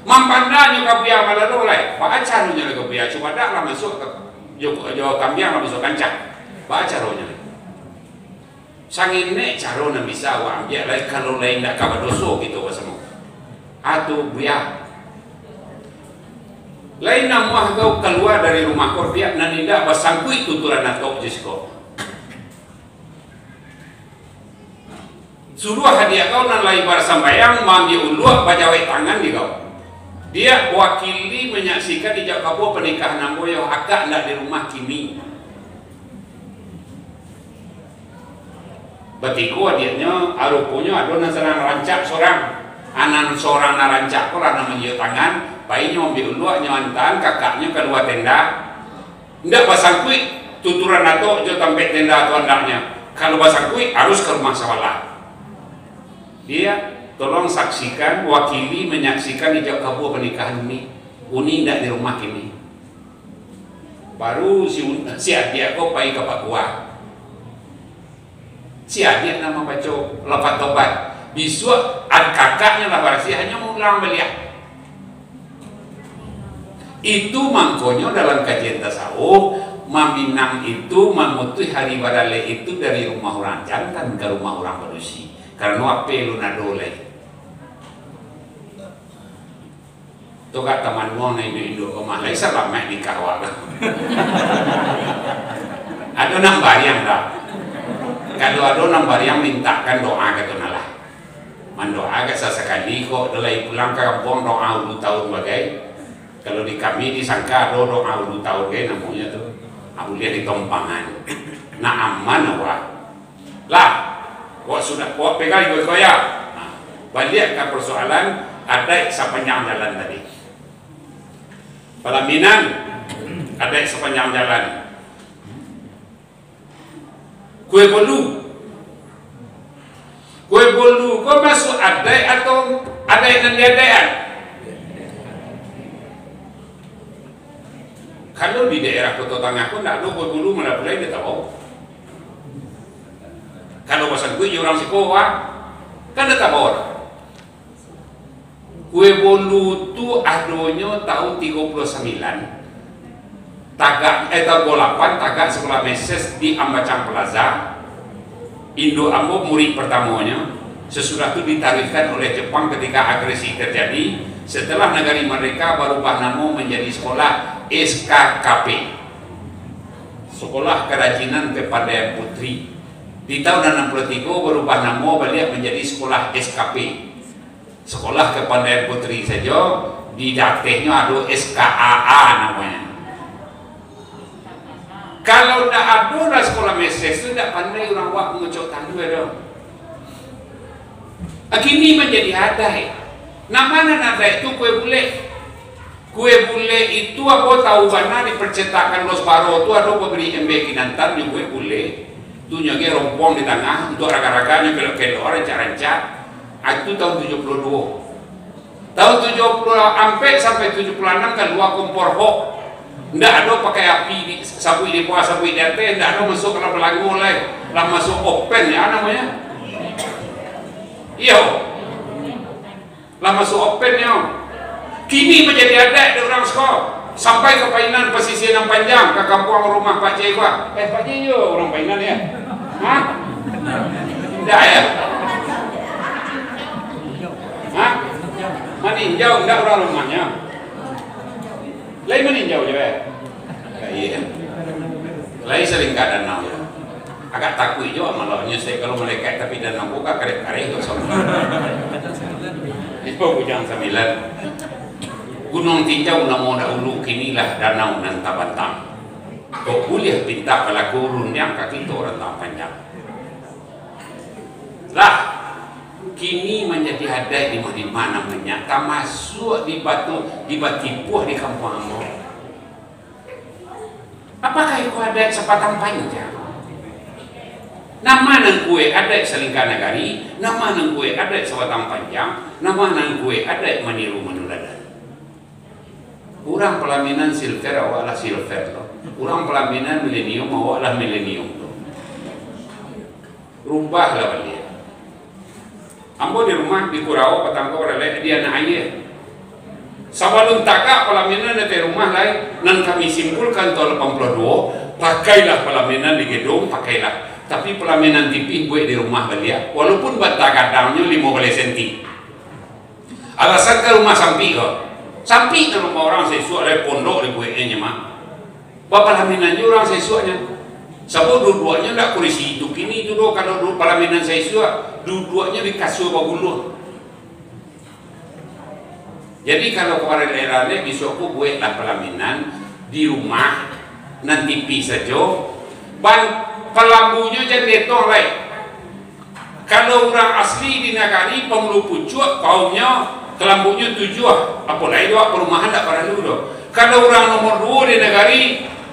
Mampandanya kapiah malalo lai, pak acarunya le kapiah cuma dak lah masuk ke jo kambiang lah masuk kancah. Pak acarunya. Sangine carona bisa wa ambil lai kalau lain dak kabadoso gitu pasamo. Atu buya. Lain namah kau keluar dari rumah korbiak naninda basangkui tuturan atok jisko. Suruh hadiah kau nan lai bar sambayang mandi uluh bajawai tangan di kau. Dia wakili menyaksikan di Jakapo pernikahan Namboyo akak ndak di rumah kini. Betiko adiknya arupunya ada nasaran rancak seorang anak seorang narancak ko lah namanya tangan bayinya ambil luaknya antan kakaknya keluar tenda ndak pasang kuih tuturan atau jo sampai tenda atau andaknya kalau pasang kuih harus ke rumah sawala. Dia tolong saksikan wakili menyaksikan di Jakapo pernikahan ini uni ndak di rumah kini baru si adik aku pergi ke Papua. Si adik nama baca lapat tobat bisu ad kakaknya lah barasi hanya mengulang beliau itu mangkonya dalam kajian tasawuf maminang itu memutui hari badale itu dari rumah orang jantan ke rumah orang manusia karena apa lu nadole tu kak teman mau na Indo kemana isa lama nikah waga ada nambar yang dah kalau ada nambar yang mintakan doa ke tunalah mendoa ke sesekali kok delay pulang ke kampung doa 2 tahun bagai kalau di kami disangka ada doa 2 tahun kayak namanya tuh aku lihat di tompangan nah aman wah lah kok sudah kok pegang ikut koya nah, balik ke persoalan ada sepanjang jalan tadi pelaminan ada sepanjang jalan kue bolu kok masuk adai atau adai dan diadaian kalau di daerah Kota Tengah pun tidak ada kue bolu malah boleh dia tahu kalau pasang kue orang sekolah kan dia tahu kue bolu itu adanya tahun 39 tagak tahun 8 tagak sekolah meses di Ambacang Plaza Indo Ambo murid pertamanya sesudah itu ditarikkan oleh Jepang ketika agresi terjadi setelah negara mereka berubah nama menjadi sekolah SKKP Sekolah Kerajinan Kepandaian Putri di tahun 63 berubah nama beliau menjadi sekolah SKP Sekolah Kepandaian Putri saja di daktehnya ada SKAA namanya. Kalau tidak ada sekolah meses itu tidak pandai orang wak mengecok tandu ada. Kini menjadi adai. Namanya adai itu kue bule. Kue bule itu apa tahu mana dipercetakan Los Baro itu ada pemberi MB Kinantan di kue bule. Itu nyagi rompong di tengah untuk raga-raganya kelok-kelok rancak-rancak. Itu tahun 72. Tahun 70 sampai 76 kan dua kompor hok. Tidak ada pakai api sabui di bawah sabui di atas, tidak ada masuk ke dalam mulai, lah masuk open ya namanya. Iya, lah masuk open ya. Kini menjadi ada orang sekolah sampai ke Painan pesisir yang panjang ke kampung rumah Pak Cik Pak. Pak Cik yo orang Painan ya? Hah? Tidak ya? Hah? Meninjau tidak orang rumahnya. Lain meninjau je iya. Lain sering ke danau ya. Agak takut juga malahnya saya kalau malaikat tapi danau buka karek-karek itu sama. Itu Bujang 9. Gunung Tinjau namo dahulu kinilah danau nan tabantang. Kau kuliah pinta kala kurun yang kaki itu orang tak panjang. Lah kini menjadi hadai di mana namanya tak masuk di batu di Batipuh di kampung Amor. Apakah itu ada sepatang panjang? Nama nang kue ada selingkah nagari, nama nang kue ada sepatang panjang, nama nang kue ada meniru menuladan. Orang pelaminan silver awaklah silver loh. Orang pelaminan milenium awaklah milenium loh. Rubahlah balik. Ambo di rumah di Kurau petangko relai dia nak air. Sabalun taka pelaminan di rumah lain nan kami simpulkan tahun 82 pakailah pelaminan di gedung pakailah. Tapi pelaminan tipis buat di rumah beliau walaupun bata kadangnya 15 cm. Alasan ke rumah sampi kok. Sampi ke rumah orang sesuatu oleh pondok di buatnya mah. Bapak pelaminan orang sesuatunya. Sebab dua-duanya tidak kurisi itu kini dulu kalau dulu pelaminan saya sudah dua-duanya di kasur baguluh. Jadi kalau kemarin daerahnya besok aku buatlah pelaminan di rumah, nanti pi saja. Pelambunya jadi detong lah. Kalau orang asli di negari pemulu pucuk kaumnya kelambunya 7, apalagi dua perumahan tak pernah dulu. Kalau orang nomor 2 di negari,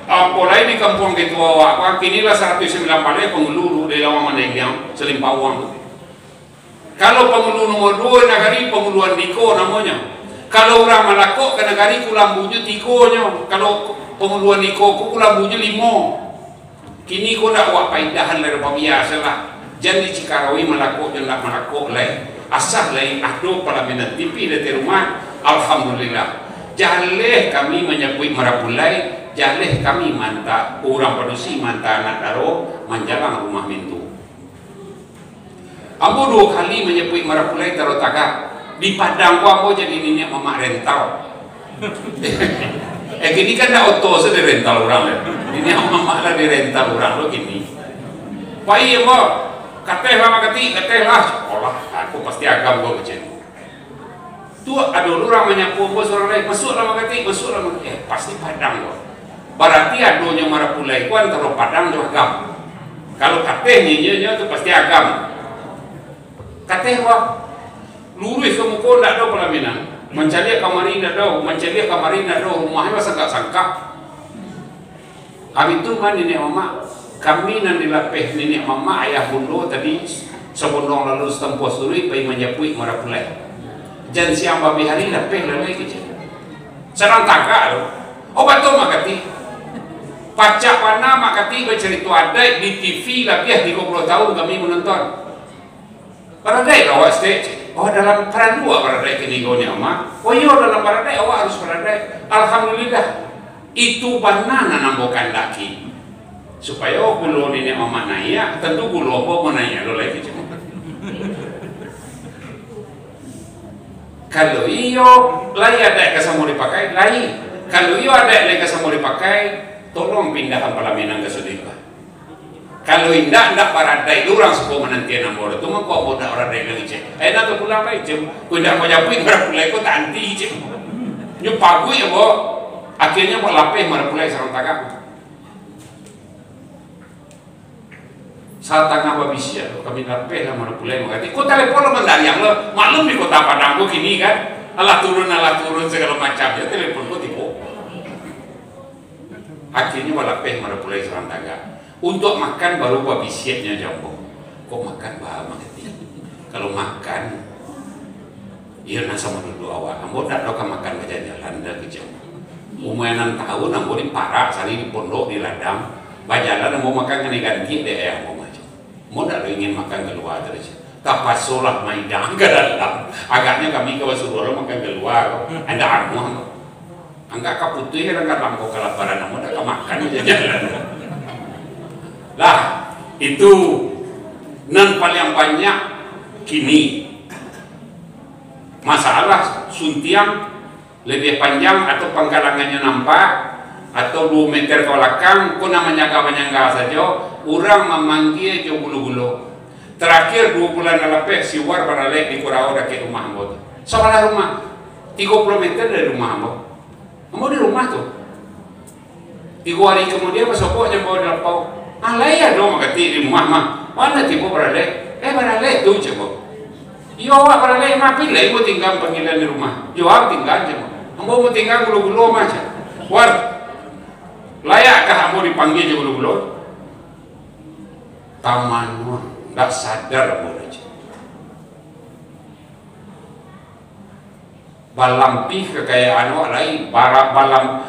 apalagi di kampung Ketua Wak, kinilah 109 palai pengulu di lawang Maneglang, Selimpawang. Kalau pengulu nomor 2 di negari penguluan Diko namanya. Kalau orang Malako ke negari kulambunya 3 kalau penguluan Diko kulambunya 5. Kini ko nak wak paidahan dari biasa lah. Jangan Cikarawi Malako jangan Malako lain. Asah lain ahdo parlimen TV di rumah. Alhamdulillah. Jaleh kami menyebut Marapulai, jaleh kami manta orang padusi manta anak daro menjalang rumah mintu. Ambo 2 kali menyebut Marapulai taruh tagak. Di Padang ko ambo jadi nenek mama rental. Gini kan dah auto saya di rental orang lah. Nenek mama lah di rental orang lo gini. Pak iya mo, kateh lah makati, kateh lah sekolah. Aku pasti agam gua kecil. Tu ada orang menyapu bos orang lain masuk lah makati, masuk lah makati. Pasti Padang gua. Berarti adonya Marapulai ko antara Padang dan agam. Kalau kateh nyinya tu pasti agam. Kateh wah. Lurus kamu kau tidak ada pelaminan, mencari kamari tidak ada, mencari kamari tidak ada, rumahnya masa tak sangka. Kami tu mana nenek mama, kami nanti lapeh nenek mama ayah bunda tadi sebelum lalu setempoh suri pergi menyapui Marapulai. Jangan siang babi hari lapeh lalai kerja. Serang tagak lo. Oh betul makati. Pacak mana makati bercerita ada di TV lapeh 30 tahun kami menonton. Paradai awak stage. Oh dalam peran 2 paradai kini gonya ama. Oh iya dalam paradai awak harus paradai. Alhamdulillah. Itu banana nambokan laki. Supaya kulo nenek mama naya, tentu kulo mau naya lo lagi cuma. Kalau iyo lagi ada yang mau dipakai, lagi. Kalau iyo ada yang mau dipakai, tolong pindahkan pelaminan ke Sudika. Kalau indah paradai, orang sebuah menantian namor itu mah kok mau paradai lagi cek. Nanti pulang lagi cek. Kau dah mau nyapuin Marapulai kau tanti cek. Nyopagu ya bo. Akhirnya mau lapeh Marapulai sarang tagak. Saat tengah babisia, kami lapeh lah Marapulai mengatakan. Kau telepon lo mendariang lo, maklum di kota Padang kau kini kan. Alah turun segala macam ya telepon kau tipu. Akhirnya mau lapeh Marapulai sarang tagak. Untuk makan baru babisiatnya jambu. Kok makan bah mengerti? Kalau makan, iya nasa menurut awak. Ambo tak tahu makan ke jalan dah ke jambu. Umur 6 tahun, ambo di parak, sari di pondok di ladang. Bajalan ambo makan kena ganti deh ya ambo macam. Ambo tak ingin makan keluar terus. Kapasolah maidang ke dalam. Agaknya kami ke Wasurulo makan keluar. Ada armuh. Angkat kaputih, angkat lampu kelaparan. Ambo tak makan ke jalan. Lah itu nan paling banyak kini masalah suntiang lebih panjang atau penggalangannya nampak atau 2 meter ke belakang kau namanya saja orang memanggil jo bulu-bulu terakhir 2 bulan lepas si war baralek di Kurau dah ke rumah ambo sebelah rumah 30 meter dari rumah ambo di rumah tuh 3 hari kemudian masuknya bawa di lapau. Alai ya dong makati di rumah mah. Mana tipu baralek? Baralek tu coba. Yo awak baralek mah pilih mau tinggal panggilan di rumah. Yo awak tinggal je mah. Ambo mau tinggal gulu-gulu macam. War. Layakkah ambo dipanggil je gulu-gulu? Taman mah enggak sadar ambo aja. Balampi kekayaan awak lain, balam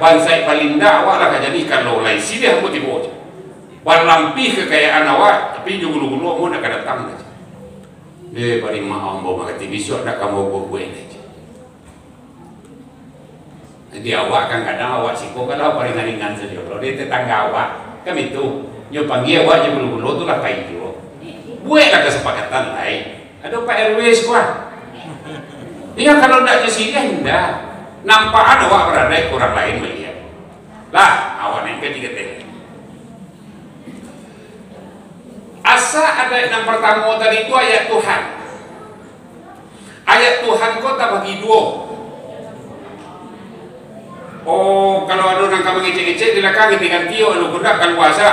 bansai palinda awak lah jadi kalau lain sini aku tiba aja. Balampi kekayaan awak tapi jugulu-gulu mau nak datang aja. Bari maaf ambo makati besok nak kamu buat aja. Jadi awak kan kadang awak siko kalau ringan-ringan saja. Kalau dia tetangga awak kami tu nyo panggil awak jugulu-gulu tu lah payu. Buatlah kesepakatan lain. Ada Pak RW sekolah. Iya kalau tidak ke sini hendak nampak awak berada orang lain melihat lah awak nempel 3 tele asa ada yang pertama tadi itu ayat Tuhan kota tak bagi dua. Oh, kalau ada orang kamu ngecek-ngecek di belakang ganti-ganti anu kuda kan puasa.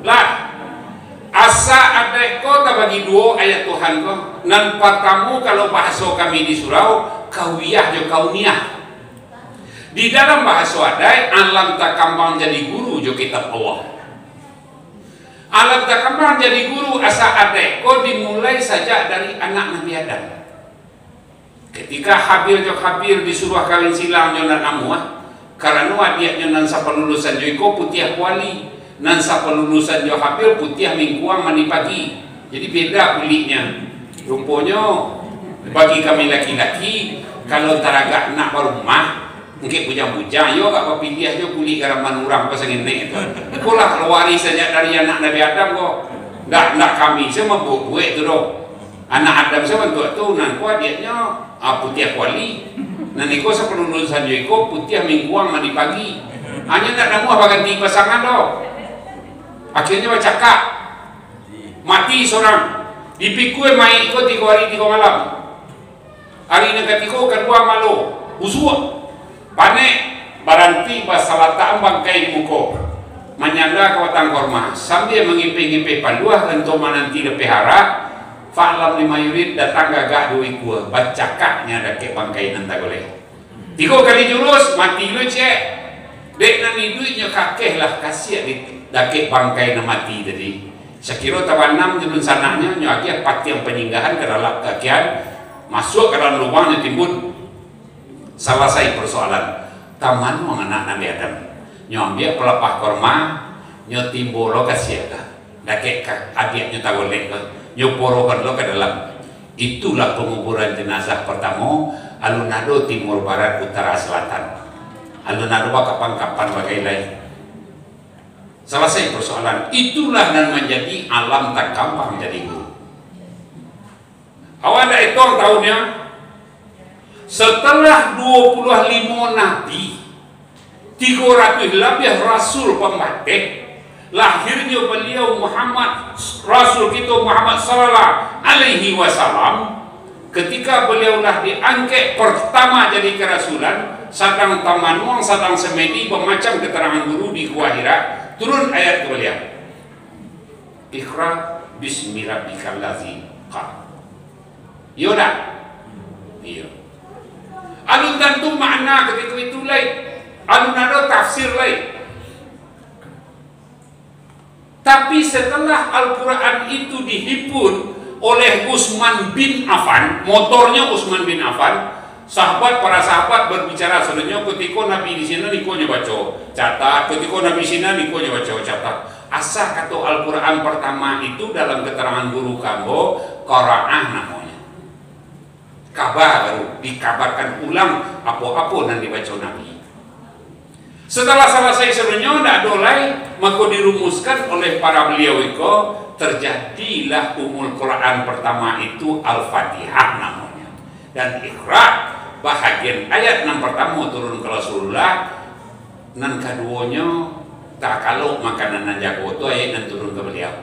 Lah, asa adek ko tak bagi dua ayat Tuhan ko. Nan patamu kalau bahasa kami di surau kawiyah jo kauniyah. Di dalam bahasa adai alam tak kambang jadi guru jo kitab Allah. Alam tak kambang jadi guru asa adek ko dimulai saja dari anak Nabi Adam. Ketika Habil jo Habil disuruh kawin silang jo nan amuah, karena dia jo nan sa pelulusan jo iko putih kuali, nan sa pelulusan jo Habil putih mingguang mani pagi. Jadi beda kulitnya. Rumpanya bagi kami laki-laki kalau taraga nak berumah mungkin bujang-bujang yo gak pilih aja kulit garaman orang pasang ini itu. Ikulah waris saja dari anak Nabi Adam kok. Ndak kami semua buat itu dong. Anak Adam sama tu nan kuat dianya putih kuali. Nan iko sebelum lulusan jo iko putih mingguang mandi pagi. Hanya nak namu apa ganti pasangan dong. Akhirnya bercakap mati seorang. Dipikul mai iko 3 hari 3 malam. Hari ini ketiko kedua malu usua panek baranti basalata bangkai muko menyanda kawatan korma sambil mengimpi-ngimpi panduah untuk mananti lepehara fa'lam lima yurid datang gagak duit gua bacakaknya dake bangkai nanta goleh 3 kali jurus mati lu cek dek nani duitnya kakeh lah kasih di dake bangkai na mati tadi sekiro tawanam jurun sananya nyakia pati yang peninggahan ke dalam kakian masuk ke dalam lubangnya timbun selesai persoalan taman mengenak Nabi Adam nyambil pelepah korma nyotimbo lo kasih dake adiknya tagolek nyoporokan lo ke dalam. Itulah penguburan jenazah pertama alun-ado timur barat utara selatan alun-ado kapan-kapan bagai lain. Selesai persoalan itulah dan menjadi alam tak gampang jadi guru. Awal ada hitung tahunnya setelah 25 nabi 300 lebih rasul pembatik lahirnya beliau Muhammad Rasul kita Muhammad sallallahu alaihi wasallam ketika beliaulah diangkat pertama jadi kerasulan sedang tamanuang sedang semedi bermacam keterangan guru di Gua Hira turun ayat ke beliau Iqra bismi rabbikal ladzi khalaq. Yoda iya alun tentu makna ketika itu lain alun ada tafsir lain. Tapi setelah Al-Quran itu dihipun oleh Utsman bin Affan, motornya Utsman bin Affan, para sahabat berbicara sebenarnya ketika Nabi di sini nikonya baca catat, ketika Nabi di sini nikonya baca catat. Asal kata Al-Quran pertama itu dalam keterangan guru kambo Qaraah namanya. Kabar baru dikabarkan ulang apa-apa yang dibaca Nabi. Setelah selesai sebenarnya tidak dolai maka dirumuskan oleh para beliau itu terjadilah umul Quran pertama itu Al-Fatihah namanya dan Iqra bahagian ayat yang pertama turun ke Rasulullah dan keduanya tak kalau makanan yang jago itu ayat yang turun ke beliau.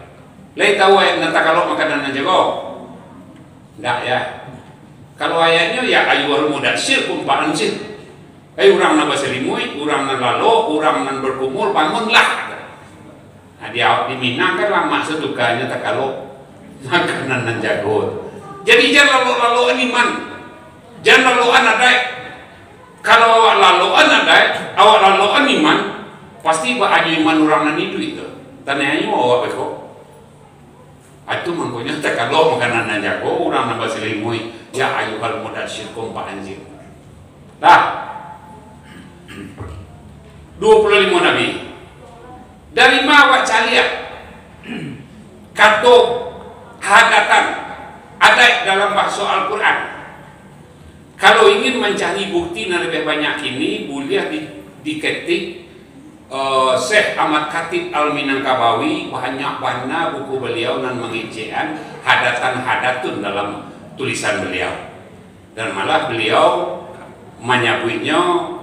Lai tahu ayat yang tak kalau makanan yang jago? Tidak ya. Kalau ayatnya ya ayyuhal mudatsir kumpaan sih. Orang nak berselimui, orang nak lalu, orang nak berkumur, bangunlah. Nah, di Minang kan lama sedukanya tak kalau makanan nan jago. Jadi jangan lalu-lalu iman, jangan lalu anadai. Kalau awak lalu anadai, awak lalu iman, pasti baju iman orang nan itu. Tanya ayu awak beko. Itu mangkonya tak kalau makanan nan jago, orang nak berselimui, ya ayyuhal mudatsir kumpaan sih. Dah. 25 nabi dari mawak caliak kata hadatan ada dalam bahasa Al-Quran. Kalau ingin mencari bukti yang lebih banyak ini boleh diketik Syekh Ahmad Khatib Al-Minangkabawi banyak buku beliau dan mengincian hadatan-hadatun dalam tulisan beliau dan malah beliau menyebutnya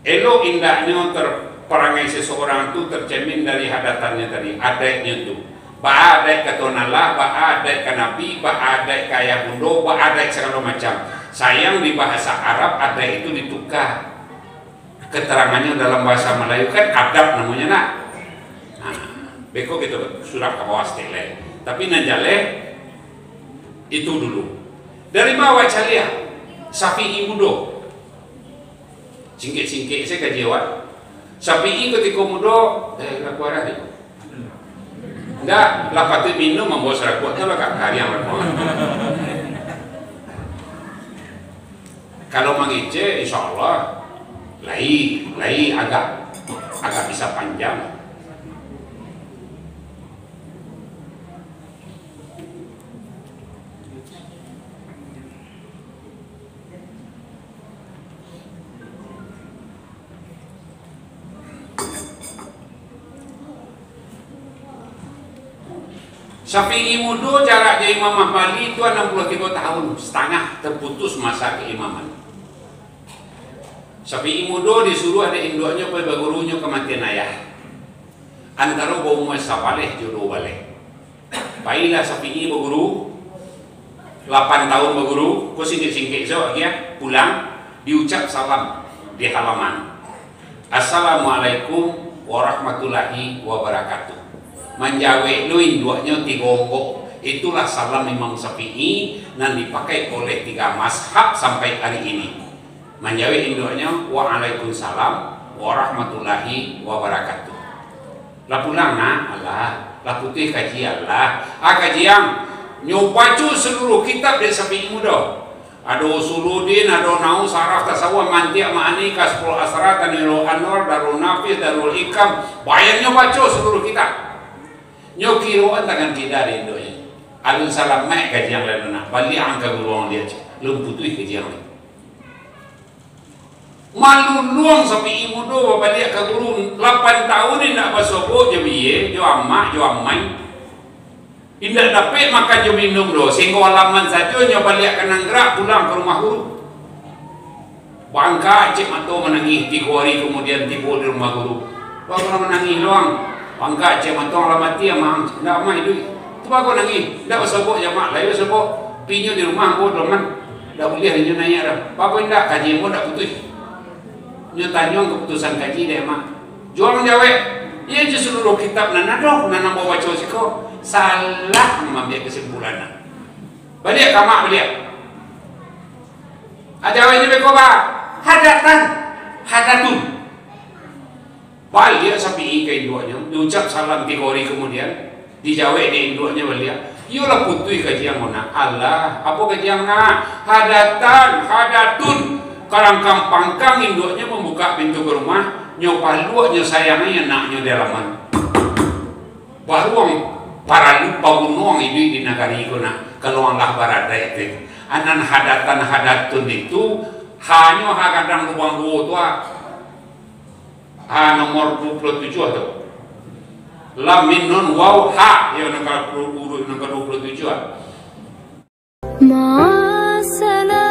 elok indahnya terperangai seseorang itu tercermin dari hadatannya tadi, adanya itu. Ba'adai ke tonallah, ba'adai ke nabi, ba'adai ke ayah bundo, ba'adai segala macam. Sayang di bahasa Arab adai itu ditukar. Keterangannya dalam bahasa Melayu kan adab namanya nak. Nah, beko gitu surat ke bawah stele. Tapi najale itu dulu. Dari bawah calia Syafi'i mudo. Singkit-singkit saya kajian. Syafi'i ketika mudo lakuarah ni. Enggak, lapat itu minum membawa serakuat itu lah kakak yang berpulang. Kalau mengice, insya Allah lai agak bisa panjang. Syafi'i mudo jaraknya Imam Mahmali itu 63 tahun setengah terputus masa keimaman. Syafi'i mudo disuruh ada induknya pada gurunya kematian ayah. Antara bau muasapaleh jodoh balik. Baiklah Syafi'i berguru 8 tahun berguru, kau singkit-singkit so ya pulang diucap salam di halaman. Assalamualaikum warahmatullahi wabarakatuh. Menjawe luin duanya 3 onggok. Itulah salam Imam Syafi'i dan dipakai oleh 3 mazhab sampai hari ini. Menjawe induknya waalaikumsalam warahmatullahi wabarakatuh. Lah pulang nak Allah, lah putih kajian lah. Kajian nyobacu seluruh kitab dari Syafi'i muda. Ada Usuluddin, ada Nau, Saraf, Tasawuf, Mantiq, Ma'ani, Kasful Asrar, Tanwirul Anwar, Darul Nafis, Darul Hikam. Bayarnya baca seluruh kitab. Nyokiruan tangan tidak ada induknya. Alun salam mek kajian lain nak. Balik angka guruang dia. Lum putih kajian lain. Malu luang Syafi'i muda balik ke guru 8 tahun ni nak basobo je biye, jo amak, jo amai. Indak dapat makan jo minum do. Sehingga alaman saja nyo balik ke Nanggerak pulang ke rumah guru. Bangka cik mato menangis 3 hari kemudian tiba di rumah guru. Baru menangis luang. Bangka cik matong lah mati amang ndak amai duit. Tu bagus nangis. Ndak bersebut jamak lain bersebut pinyo di rumah aku teman. Ndak boleh nyo naik dah. Bagus ndak kaji mu ndak putus. Nyo tanyong keputusan kaji dia mak. Juang jawab. Ia je seluruh kitab nanado nana bawa baca siko salah mengambil kesimpulan. Balik kamak balik. Ajawabnya bekoba hadatan hadatun. Balik Syafi'i ke induknya, diucap salam 3 hari kemudian, dijawab di induknya balik. Yolah putih kajian mana Allah, apa kajian nak? Hadatan, hadatun. Karang pangkang induknya membuka pintu ke rumah, nyoba luaknya sayangnya naknya di halaman. Baruang para lupa gunung itu di negara itu nak keluarlah barada itu. Anan hadatan hadatun itu hanya kadang ruang dua tua. Nomor 27 tu. Lam min nun waw ha ya nomor 27. Ma salam